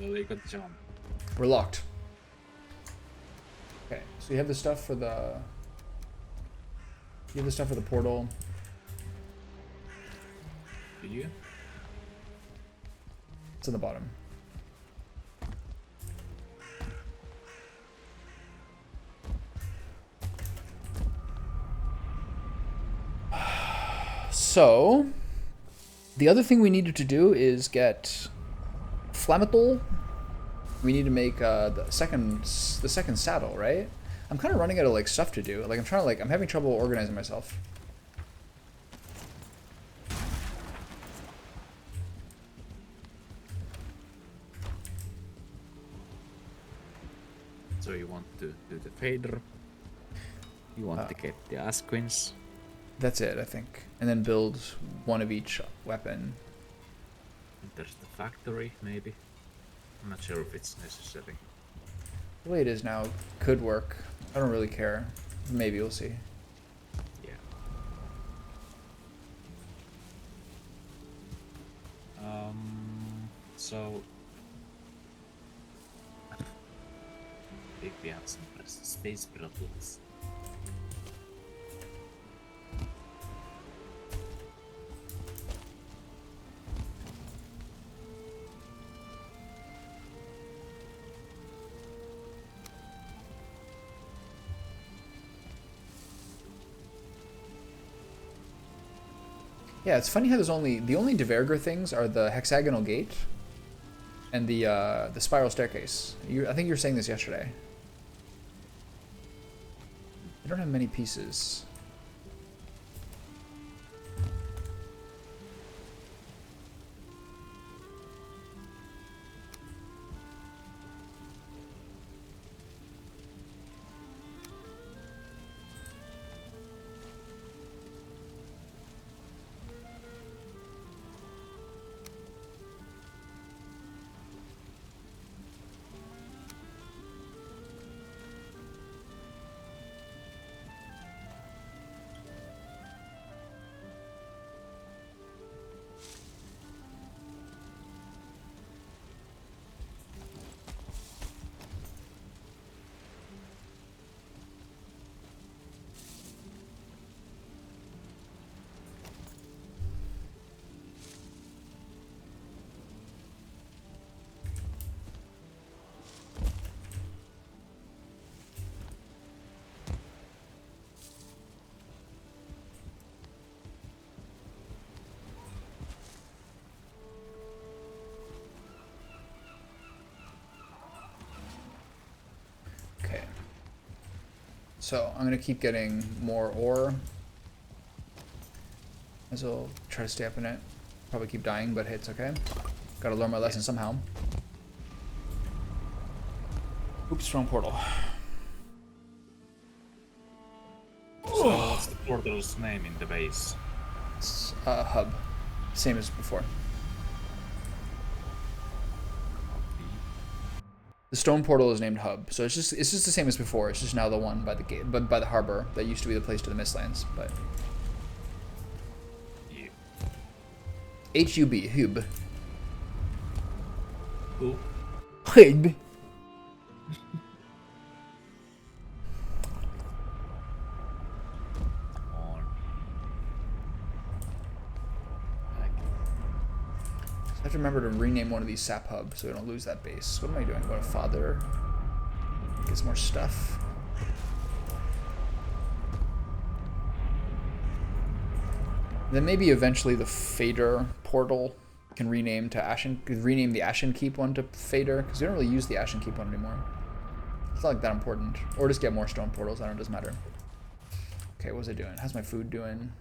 Well, you could jump. We're locked. Okay, so you have the stuff for the... You have the stuff for the portal. Do you? It's in the bottom. So, the other thing we needed to do is get Flammethol. We need to make the second saddle, right? I'm kind of running out of like stuff to do. Like I'm having trouble organizing myself. So you want to do the fader? You want to get the Asquins? That's it, I think. And then build one of each weapon. And there's the factory, maybe. I'm not sure if it's necessary. The way it is now could work. I don't really care. Maybe we'll see. Yeah. So I think we have some space problems. Yeah, it's funny how the only Diverger things are the hexagonal gate and the spiral staircase. I think you were saying this yesterday. I don't have many pieces. So I'm gonna keep getting more ore. As I'll try to stay up in it. Probably keep dying, but hey, it's okay. Gotta learn my lesson somehow. Oops, strong portal. So what's the portal's name in the base? It's hub. Same as before. The stone portal is named Hub, so it's just the same as before. It's just now the one by the gate, but by the harbor that used to be the place to the Mistlands. But Yeah. HUB Hub. Who? Hub. On. I have to remember to rename one of these sap hubs so we don't lose that base. What am I doing? What a father. Gets more stuff. Then maybe eventually the Fader portal can rename to Ashen. Could rename the Ashen Keep one to Fader because we don't really use the Ashen Keep one anymore. It's not like that important. Or just get more stone portals. I don't know. It doesn't matter. Okay, what was I doing? How's my food doing?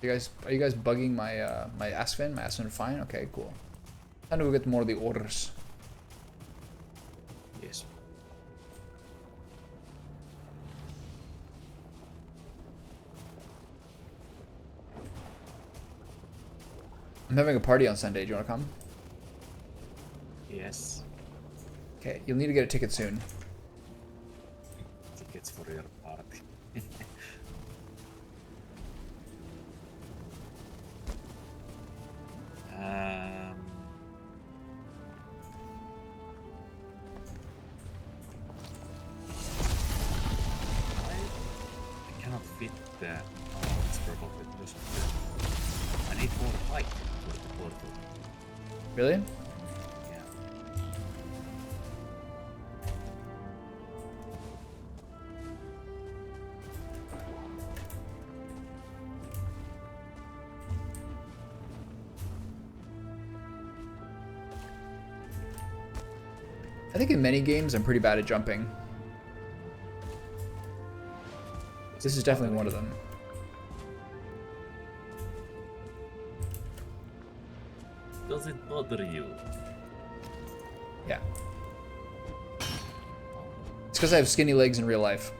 Are you guys bugging my my Aspen? My Aspen fine? Okay, cool. Time to go get more of the orders. Yes. I'm having a party on Sunday. Do you want to come? Yes. Okay, you'll need to get a ticket soon. Tickets for your party. um. I cannot fit the. Oh, it's probably just. I need more height for the portal. Really? Yeah. I think in many games I'm pretty bad at jumping. This is definitely one of them. Does it bother you? Yeah. It's because I have skinny legs in real life,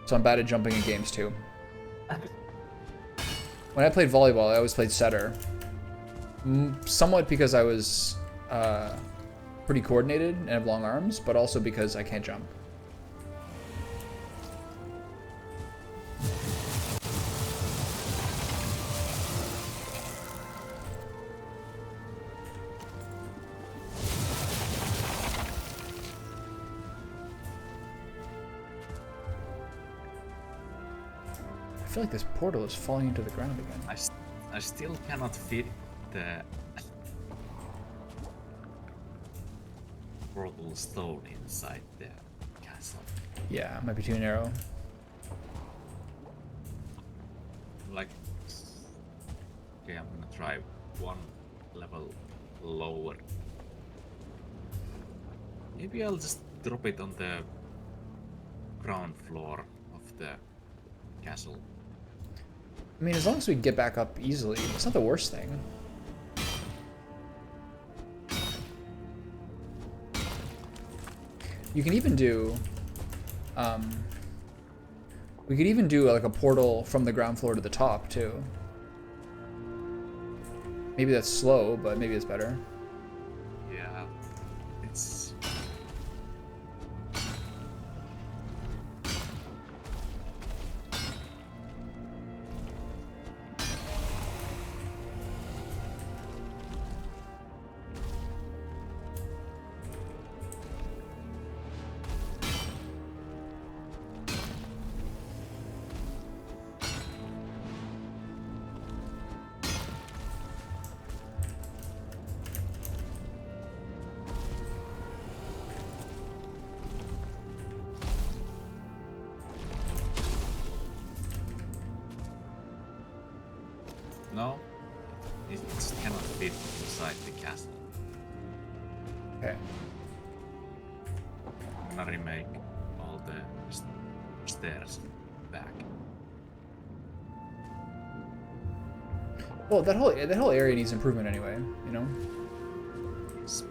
so I'm bad at jumping in games too. When I played volleyball, I always played setter. Somewhat because I was pretty coordinated and have long arms, but also because I can't jump. I feel like this portal is falling into the ground again. I still cannot fit the portal stone inside the castle. Yeah, might be too narrow. Like, okay, I'm gonna try one level lower. Maybe I'll just drop it on the ground floor of the castle. I mean, as long as we get back up easily, it's not the worst thing. You can even do, we could even do like a portal from the ground floor to the top too. Maybe that's slow, but maybe it's better. Yeah, it's... No, it cannot fit inside the castle. Okay. I'm gonna remake all the stairs back. Well, that whole area needs improvement anyway, you know? Yes.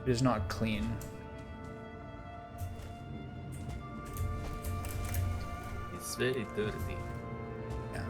It is not clean. It's very dirty. Yeah.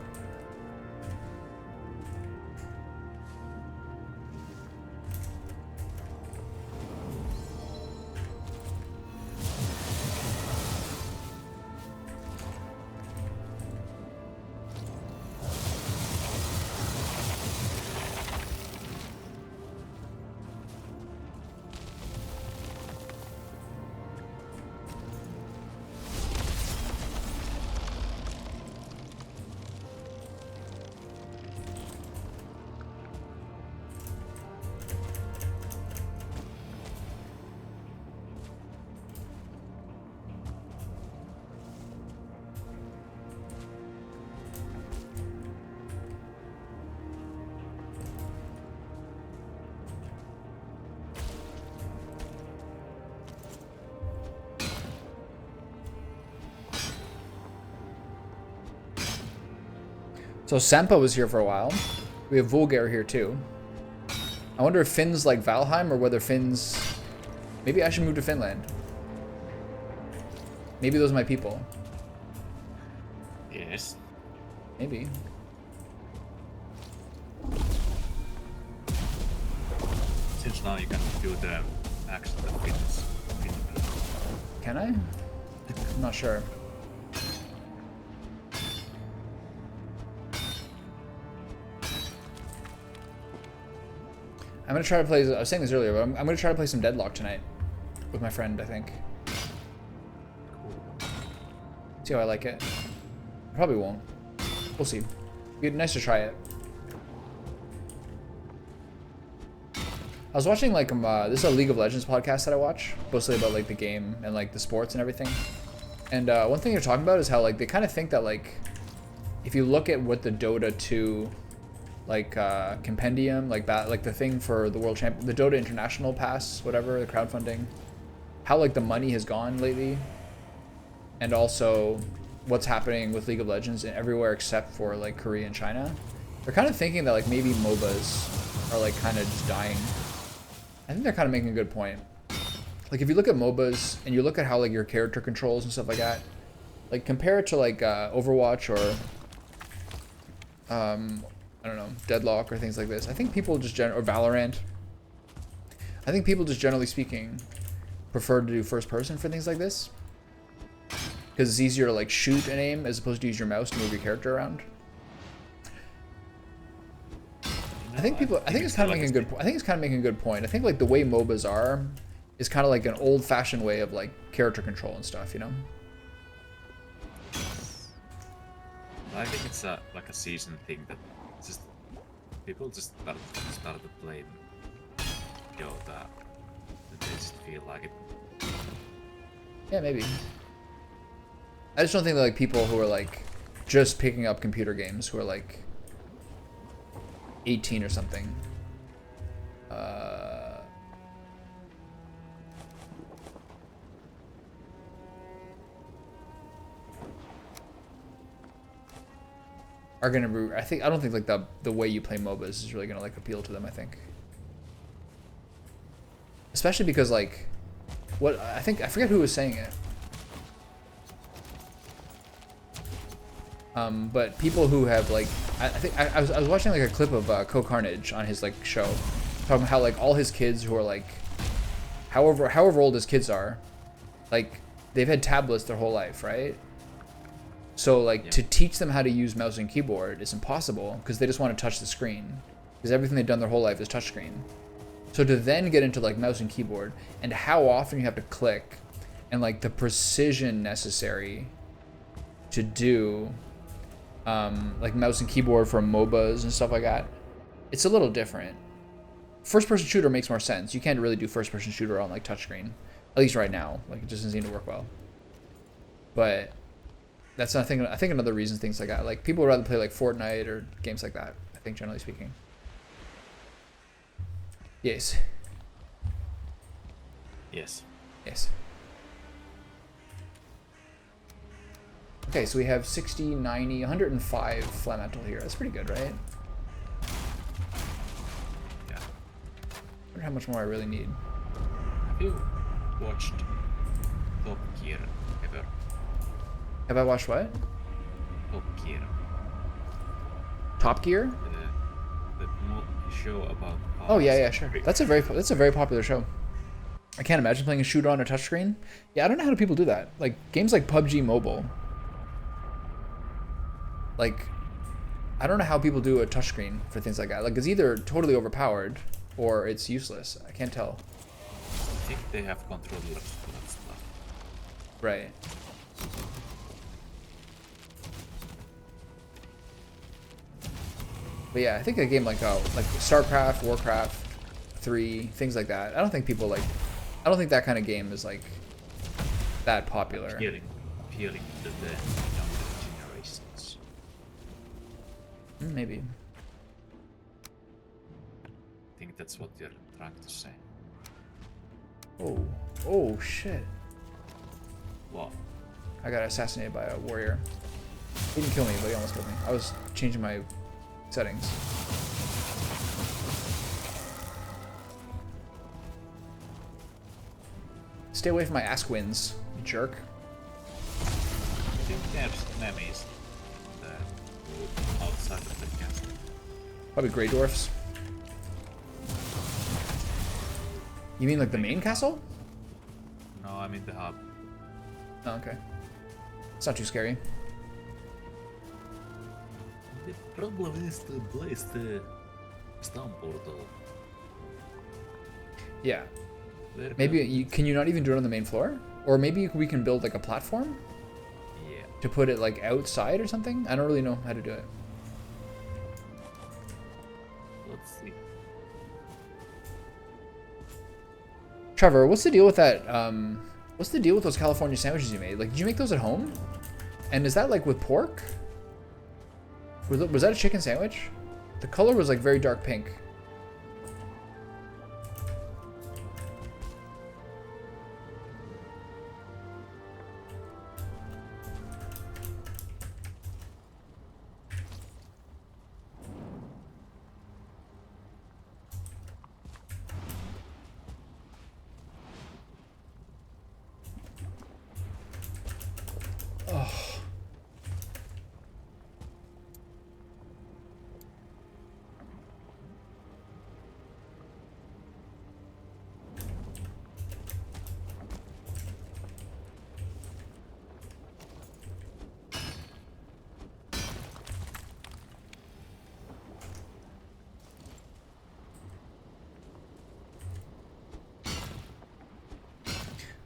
So Sampa was here for a while. We have Vulgar here too. I wonder if Finn's like Valheim or whether Finn's... Maybe I should move to Finland. Maybe those are my people. Yes. Maybe. Since now you can do the action that fits. Can I? I'm not sure. I'm gonna try to play. I was saying this earlier, but I'm gonna try to play some Deadlock tonight with my friend. I think. Cool. See how I like it. I probably won't. We'll see. It'd be nice to try it. I was watching like this is a League of Legends podcast that I watch, mostly about like the game and like the sports and everything. And one thing they're talking about is how like they kind of think that like if you look at what the Dota 2 like compendium, like that, like the thing for the world champ, the Dota International Pass, whatever, the crowdfunding, how like the money has gone lately, and also what's happening with League of Legends everywhere except for like Korea and China. They're kind of thinking that like maybe MOBAs are like kind of just dying. I think they're kind of making a good point. Like if you look at MOBAs and you look at how like your character controls and stuff like that, like compare it to like Overwatch or I don't know, Deadlock or things like this. I think people just or Valorant. I think people just generally speaking prefer to do first person for things like this because it's easier to like shoot and aim as opposed to use your mouse to move your character around. I think it's kind of making a good. I think it's kind of making a good point. I think like the way MOBAs are is kind of like an old-fashioned way of like character control and stuff, you know. I think it's like a season thing that just people just start to play Dota. They just feel like it. Yeah, maybe. I just don't think that like people who are like just picking up computer games who are like 18 or something. Are gonna be, I don't think like the way you play MOBAs is really gonna like appeal to them, I think. Especially because like what I forget who was saying it. But people who have like I was watching like a clip of Co-Carnage on his like show talking about how like all his kids who are like however old his kids are, like they've had tablets their whole life, right? So like to teach them how to use mouse and keyboard is impossible because they just want to touch the screen because everything they've done their whole life is touchscreen. So to then get into like mouse and keyboard and how often you have to click and like the precision necessary to do like mouse and keyboard for MOBAs and stuff like that, it's a little different. First person shooter makes more sense. You can't really do first person shooter on like touchscreen, at least right now. Like it just doesn't seem to work well. But that's not I think another reason things like that. Like people would rather play like Fortnite or games like that, I think generally speaking. Yes. Yes. Yes. Okay, so we have 60, 90, 105 Flamemental here. That's pretty good, right? Yeah. I wonder how much more I really need. Have you watched Top Gear ever? Have I watched what? Top Gear. Top Gear? The show about cars. Oh yeah, yeah, sure. That's a very popular show. I can't imagine playing a shooter on a touchscreen. Yeah, I don't know how do people do that. Like games like PUBG Mobile. Like, I don't know how people do a touchscreen for things like that. Like, it's either totally overpowered or it's useless. I can't tell. I think they have controllers for that stuff. Right. But yeah, I think a game like StarCraft, Warcraft 3, things like that. I don't think people like. I don't think that kind of game is like that popular. Appealing to the younger generations. Maybe. I think that's what you're trying to say. Oh shit! What? I got assassinated by a warrior. He didn't kill me, but he almost killed me. I was changing my settings. Stay away from my Askwins, you jerk. I think there's enemies outside of the castle. Probably Grey Dwarfs. You mean like the main castle? No, I'm in the hub. Oh, okay. It's not too scary. The problem is to place the stun portal. Yeah. Maybe can you not even do it on the main floor? Or maybe we can build like a platform? Yeah. To put it like outside or something? I don't really know how to do it. Let's see. Trevor, what's the deal with that? What's the deal with those California sandwiches you made? Like, did you make those at home? And is that like with pork? Was that a chicken sandwich? The color was like very dark pink.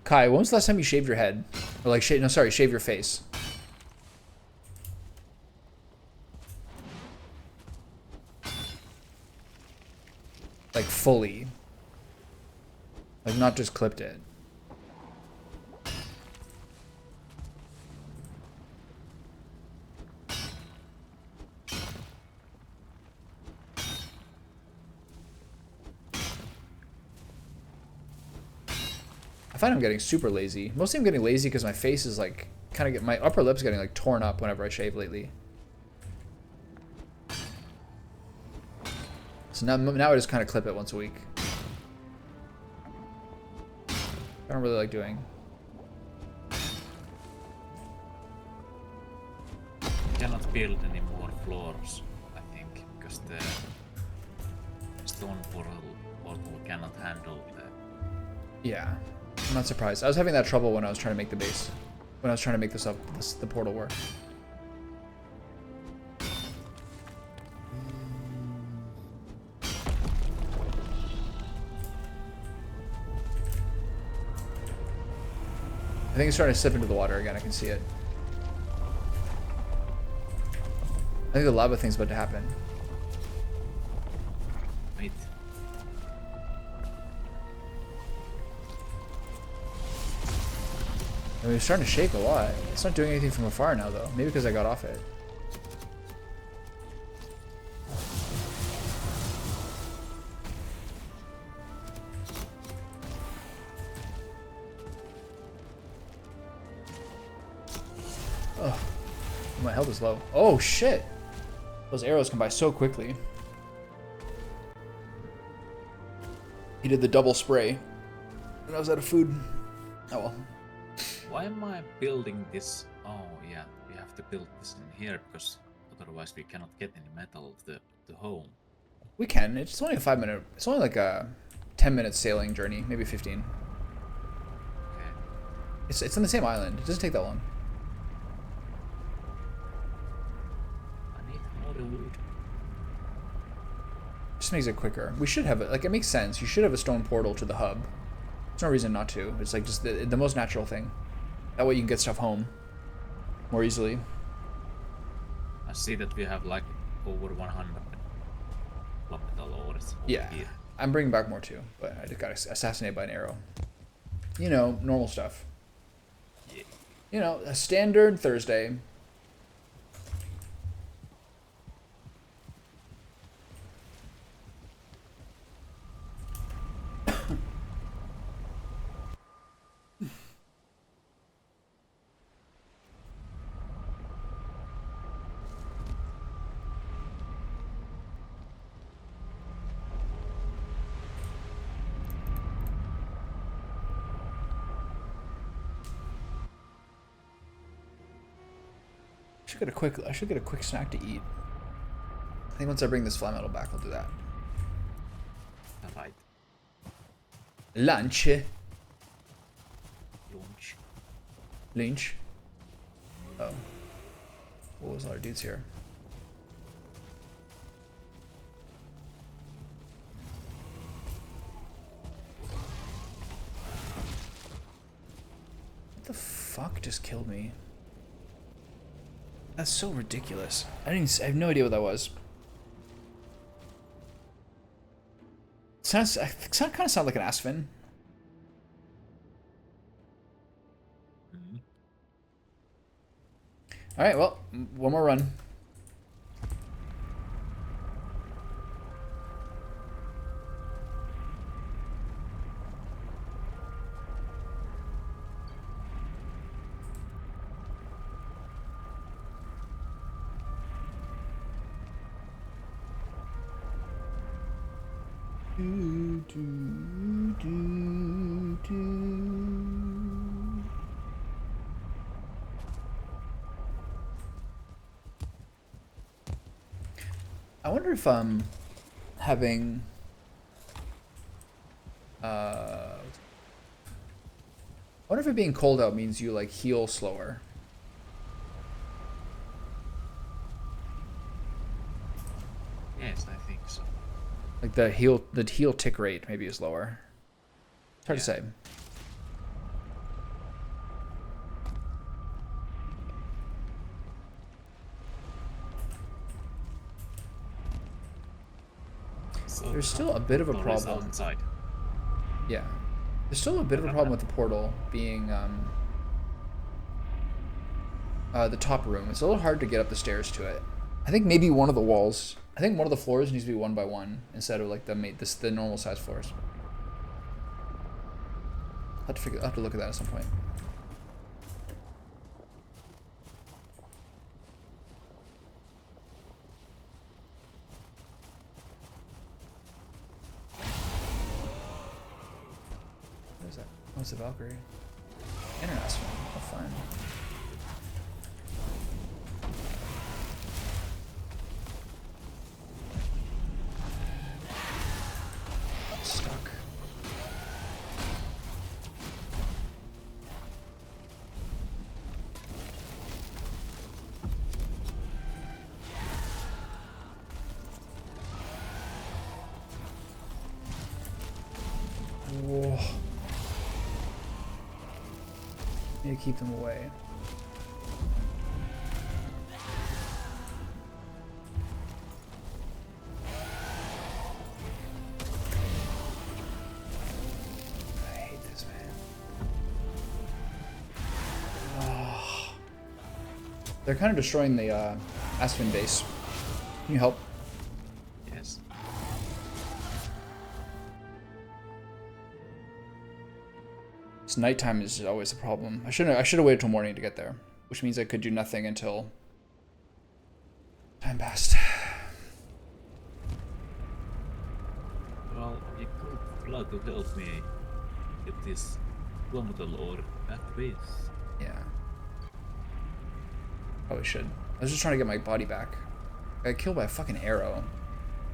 Kai, when was the last time you shaved your head? Or like, shave your face. Like fully. Like not just clipped it. I find I'm getting super lazy. Mostly I'm getting lazy because my face is like my upper lip's getting like torn up whenever I shave lately. So now I just kind of clip it once a week. I don't really like doing. Cannot build any more floors, I think, because the stone portal cannot handle the. Yeah, I'm not surprised. I was having that trouble when I was trying to make the base. When I was trying to make the portal work. I think it's starting to slip into the water again. I can see it. I think the lava thing's about to happen. Wait. I mean, it's starting to shake a lot. It's not doing anything from afar now, though. Maybe because I got off it. health is low. Oh shit! Those arrows come by so quickly. He did the double spray. And I was out of food. Oh well. Why am I building this? Oh yeah, we have to build this in here because otherwise we cannot get any metal of the home. We can. It's only a 5-minute. It's only like a 10-minute sailing journey, maybe 15. Okay. It's on the same island. It doesn't take that long. I need more wood. Just makes it quicker. We should have it. Like, it makes sense. You should have a stone portal to the hub. There's no reason not to. It's like just the most natural thing. That way you can get stuff home more easily. I see that we have like over 100 metal ores. Yeah. Here. I'm bringing back more too, but I just got assassinated by an arrow. You know, normal stuff. Yeah. You know, a standard Thursday. I should get a quick snack to eat. I think once I bring this fly metal back, I'll do that. Alright. Lunch. Lunch. Lunch. Oh. What was all our dudes here? What the fuck just killed me? That's so ridiculous. I have no idea what that was. It kind of sounds like an Aspen. Mm-hmm. All right, well, one more run. I wonder if having I wonder if it being cold out means you like heal slower. Yes, I think so. Like the heal tick rate maybe is lower. It's hard to say. So There's still a bit of a portal is problem. outside. Yeah. There's still a bit of a problem with the portal being the top room. It's a little hard to get up the stairs to it. I think maybe one of the walls. I think one of the floors needs to be 1 by 1 instead of like the normal size floors. I'll have to look at that at some point. What is that? Oh, it's a Valkyrie. Interesting. Oh, fun. Stuck. Whoa. Need to keep them away. I hate this, man. Oh. They're kind of destroying the Aspen base. Can you help? Yes. It's nighttime is always a problem. I should have waited till morning to get there, which means I could do nothing until Valheim passed. Well, you could fly to help me get this plummetal ore at base. Yeah. Probably should. I was just trying to get my body back. I got killed by a fucking arrow.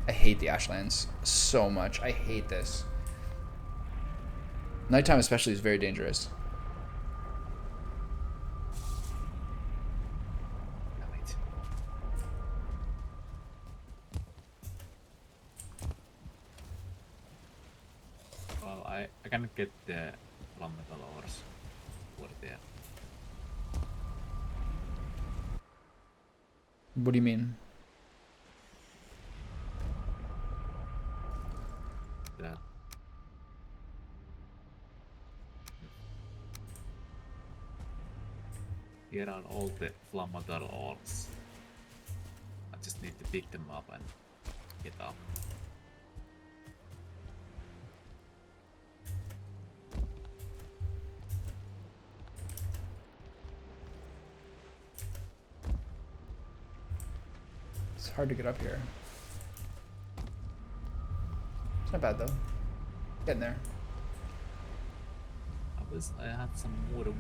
I hate the Ashlands so much. I hate this. Nighttime especially is very dangerous. Damn it. Well, I can get the plummetal ores over there. What do you mean? That here are all the plummetal ores. I just need to pick them up and get up. It's hard to get up here. It's not bad though. Getting there. I had some more wood.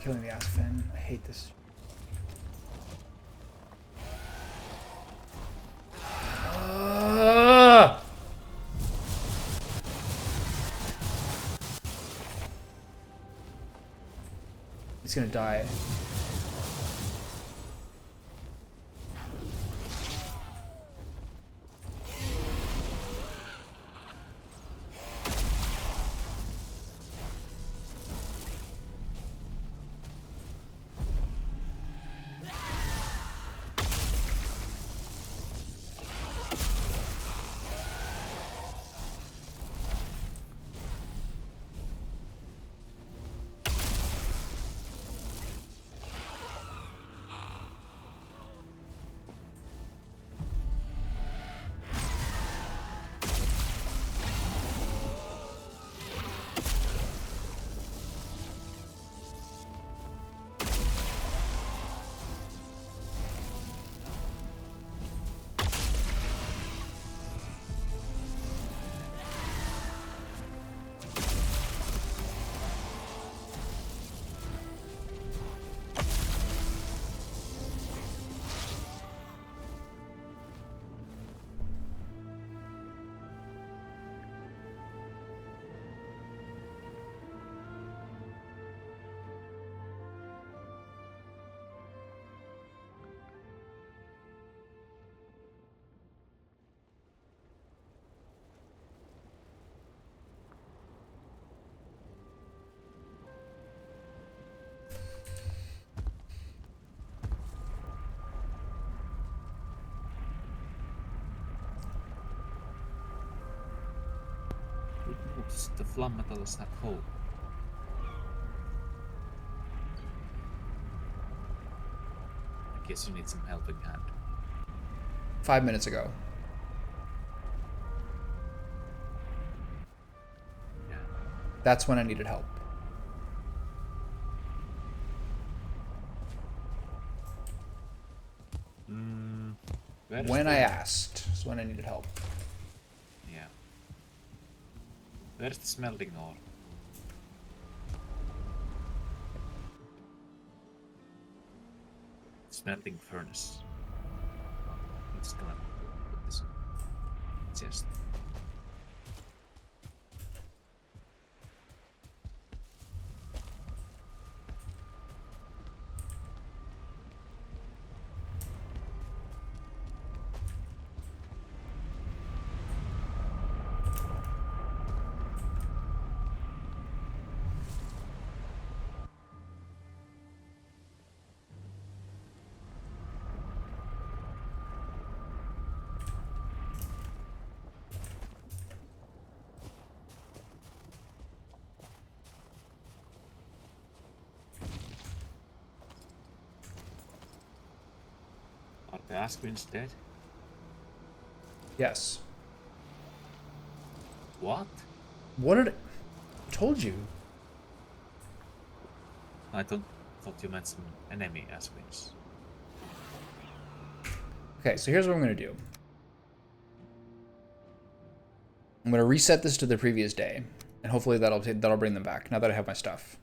Killing the ass fin. I hate this. He's gonna die. The flammetals at home. I guess you need some helping hand. 5 minutes ago. Yeah. That's when I needed help. When I asked is when I needed help. Yeah. Where's the smelting ore? Smelting furnace. I'm just gonna put this in chest. The Asquin's dead? Yes. What? What did I told you? I thought you meant some enemy Asquins. Okay, so here's what I'm gonna do. I'm gonna reset this to the previous day, and hopefully that'll bring them back. Now that I have my stuff.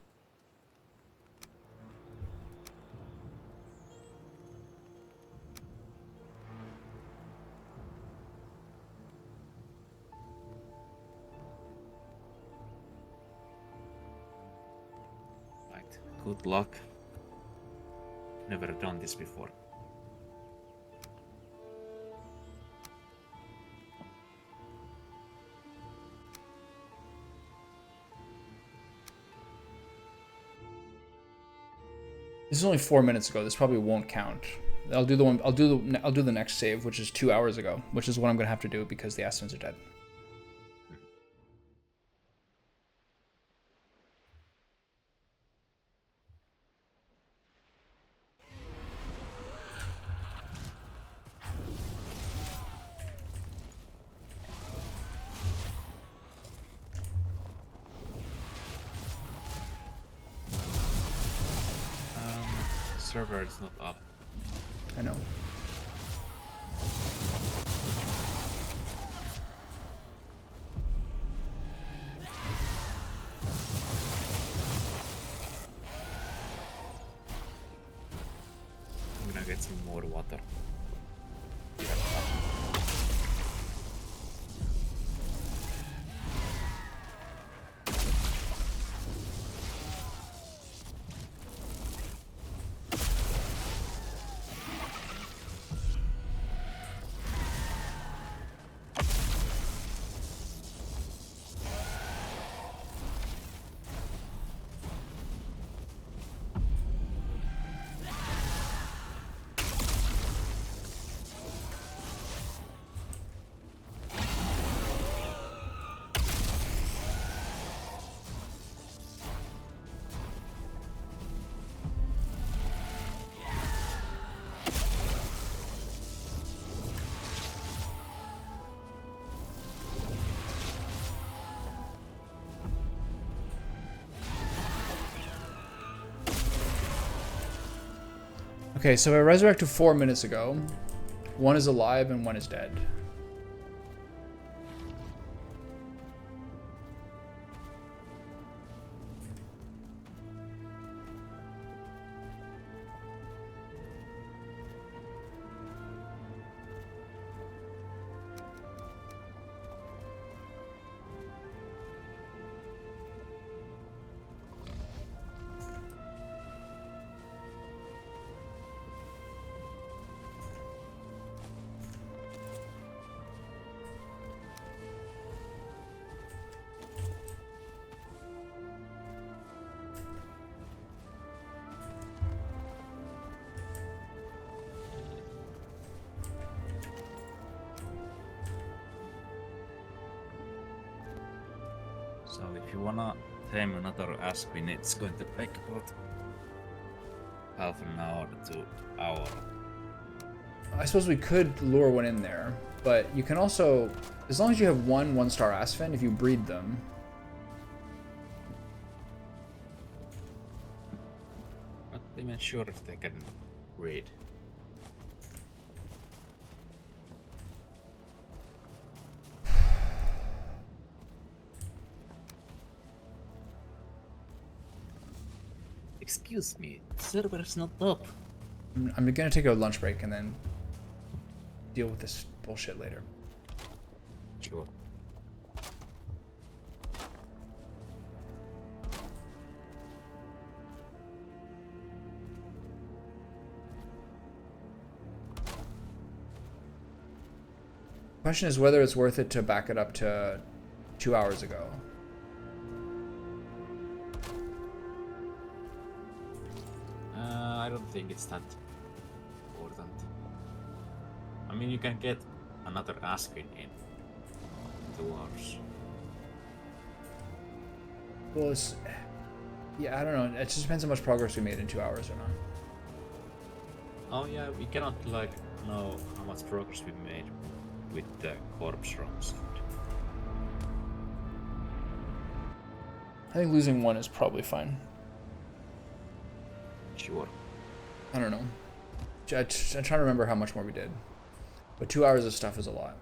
Right. Good luck. Never done this before. This is only 4 minutes ago. This probably won't count. I'll do the next save, which is 2 hours ago, which is what I'm gonna have to do because the Assassins are dead. Server is not up. I know. I'm gonna get some more water. Okay, so I resurrected 4 minutes ago. One is alive and one is dead. So if you wanna tame another Asquin, it's going to take about half an hour to hour. I suppose we could lure one in there, but you can also, as long as you have one-star Aspen, if you breed them. Not even sure if they can breed. Excuse me, the server's not up. I'm gonna take a lunch break and then deal with this bullshit later. Sure. Question is whether it's worth it to back it up to 2 hours ago. I don't think it's that important. I mean, you can get another Asquin in 2 hours. Well, it's... Yeah, I don't know. It just depends how much progress we made in 2 hours or not. Oh yeah, we cannot like know how much progress we made with the corpse runs. I think losing one is probably fine. Sure. I don't know. I'm trying to remember how much more we did. But 2 hours of stuff is a lot.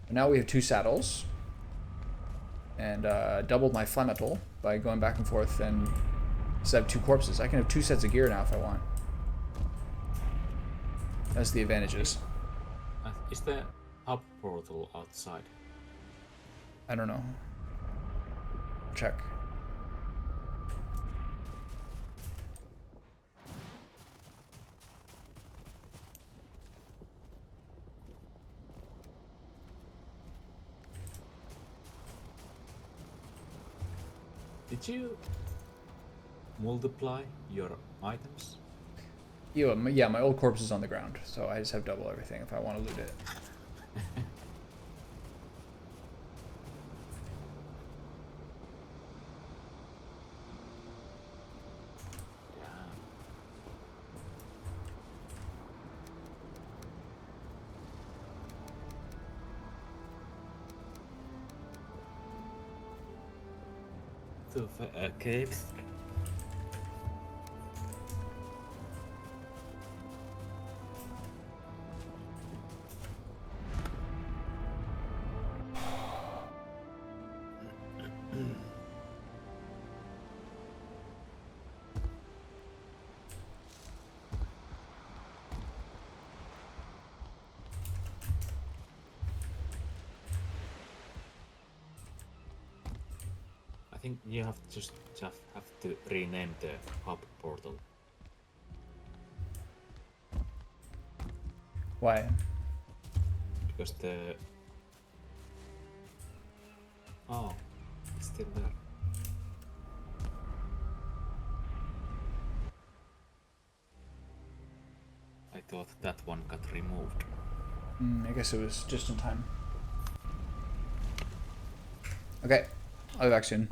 And now we have 2 saddles. And doubled my flametal by going back and forth, and instead of 2 corpses. I can have 2 sets of gear now if I want. That's the advantages. Is the hub portal outside? I don't know. Check. Did you multiply your items? Yeah, my old corpse is on the ground, so I just have double everything if I want to loot it. To caves. I think you have just have to rename the hub portal. Why? Because the... Oh, it's still there. I thought that one got removed. I guess it was just in time. Okay, I'll be back soon.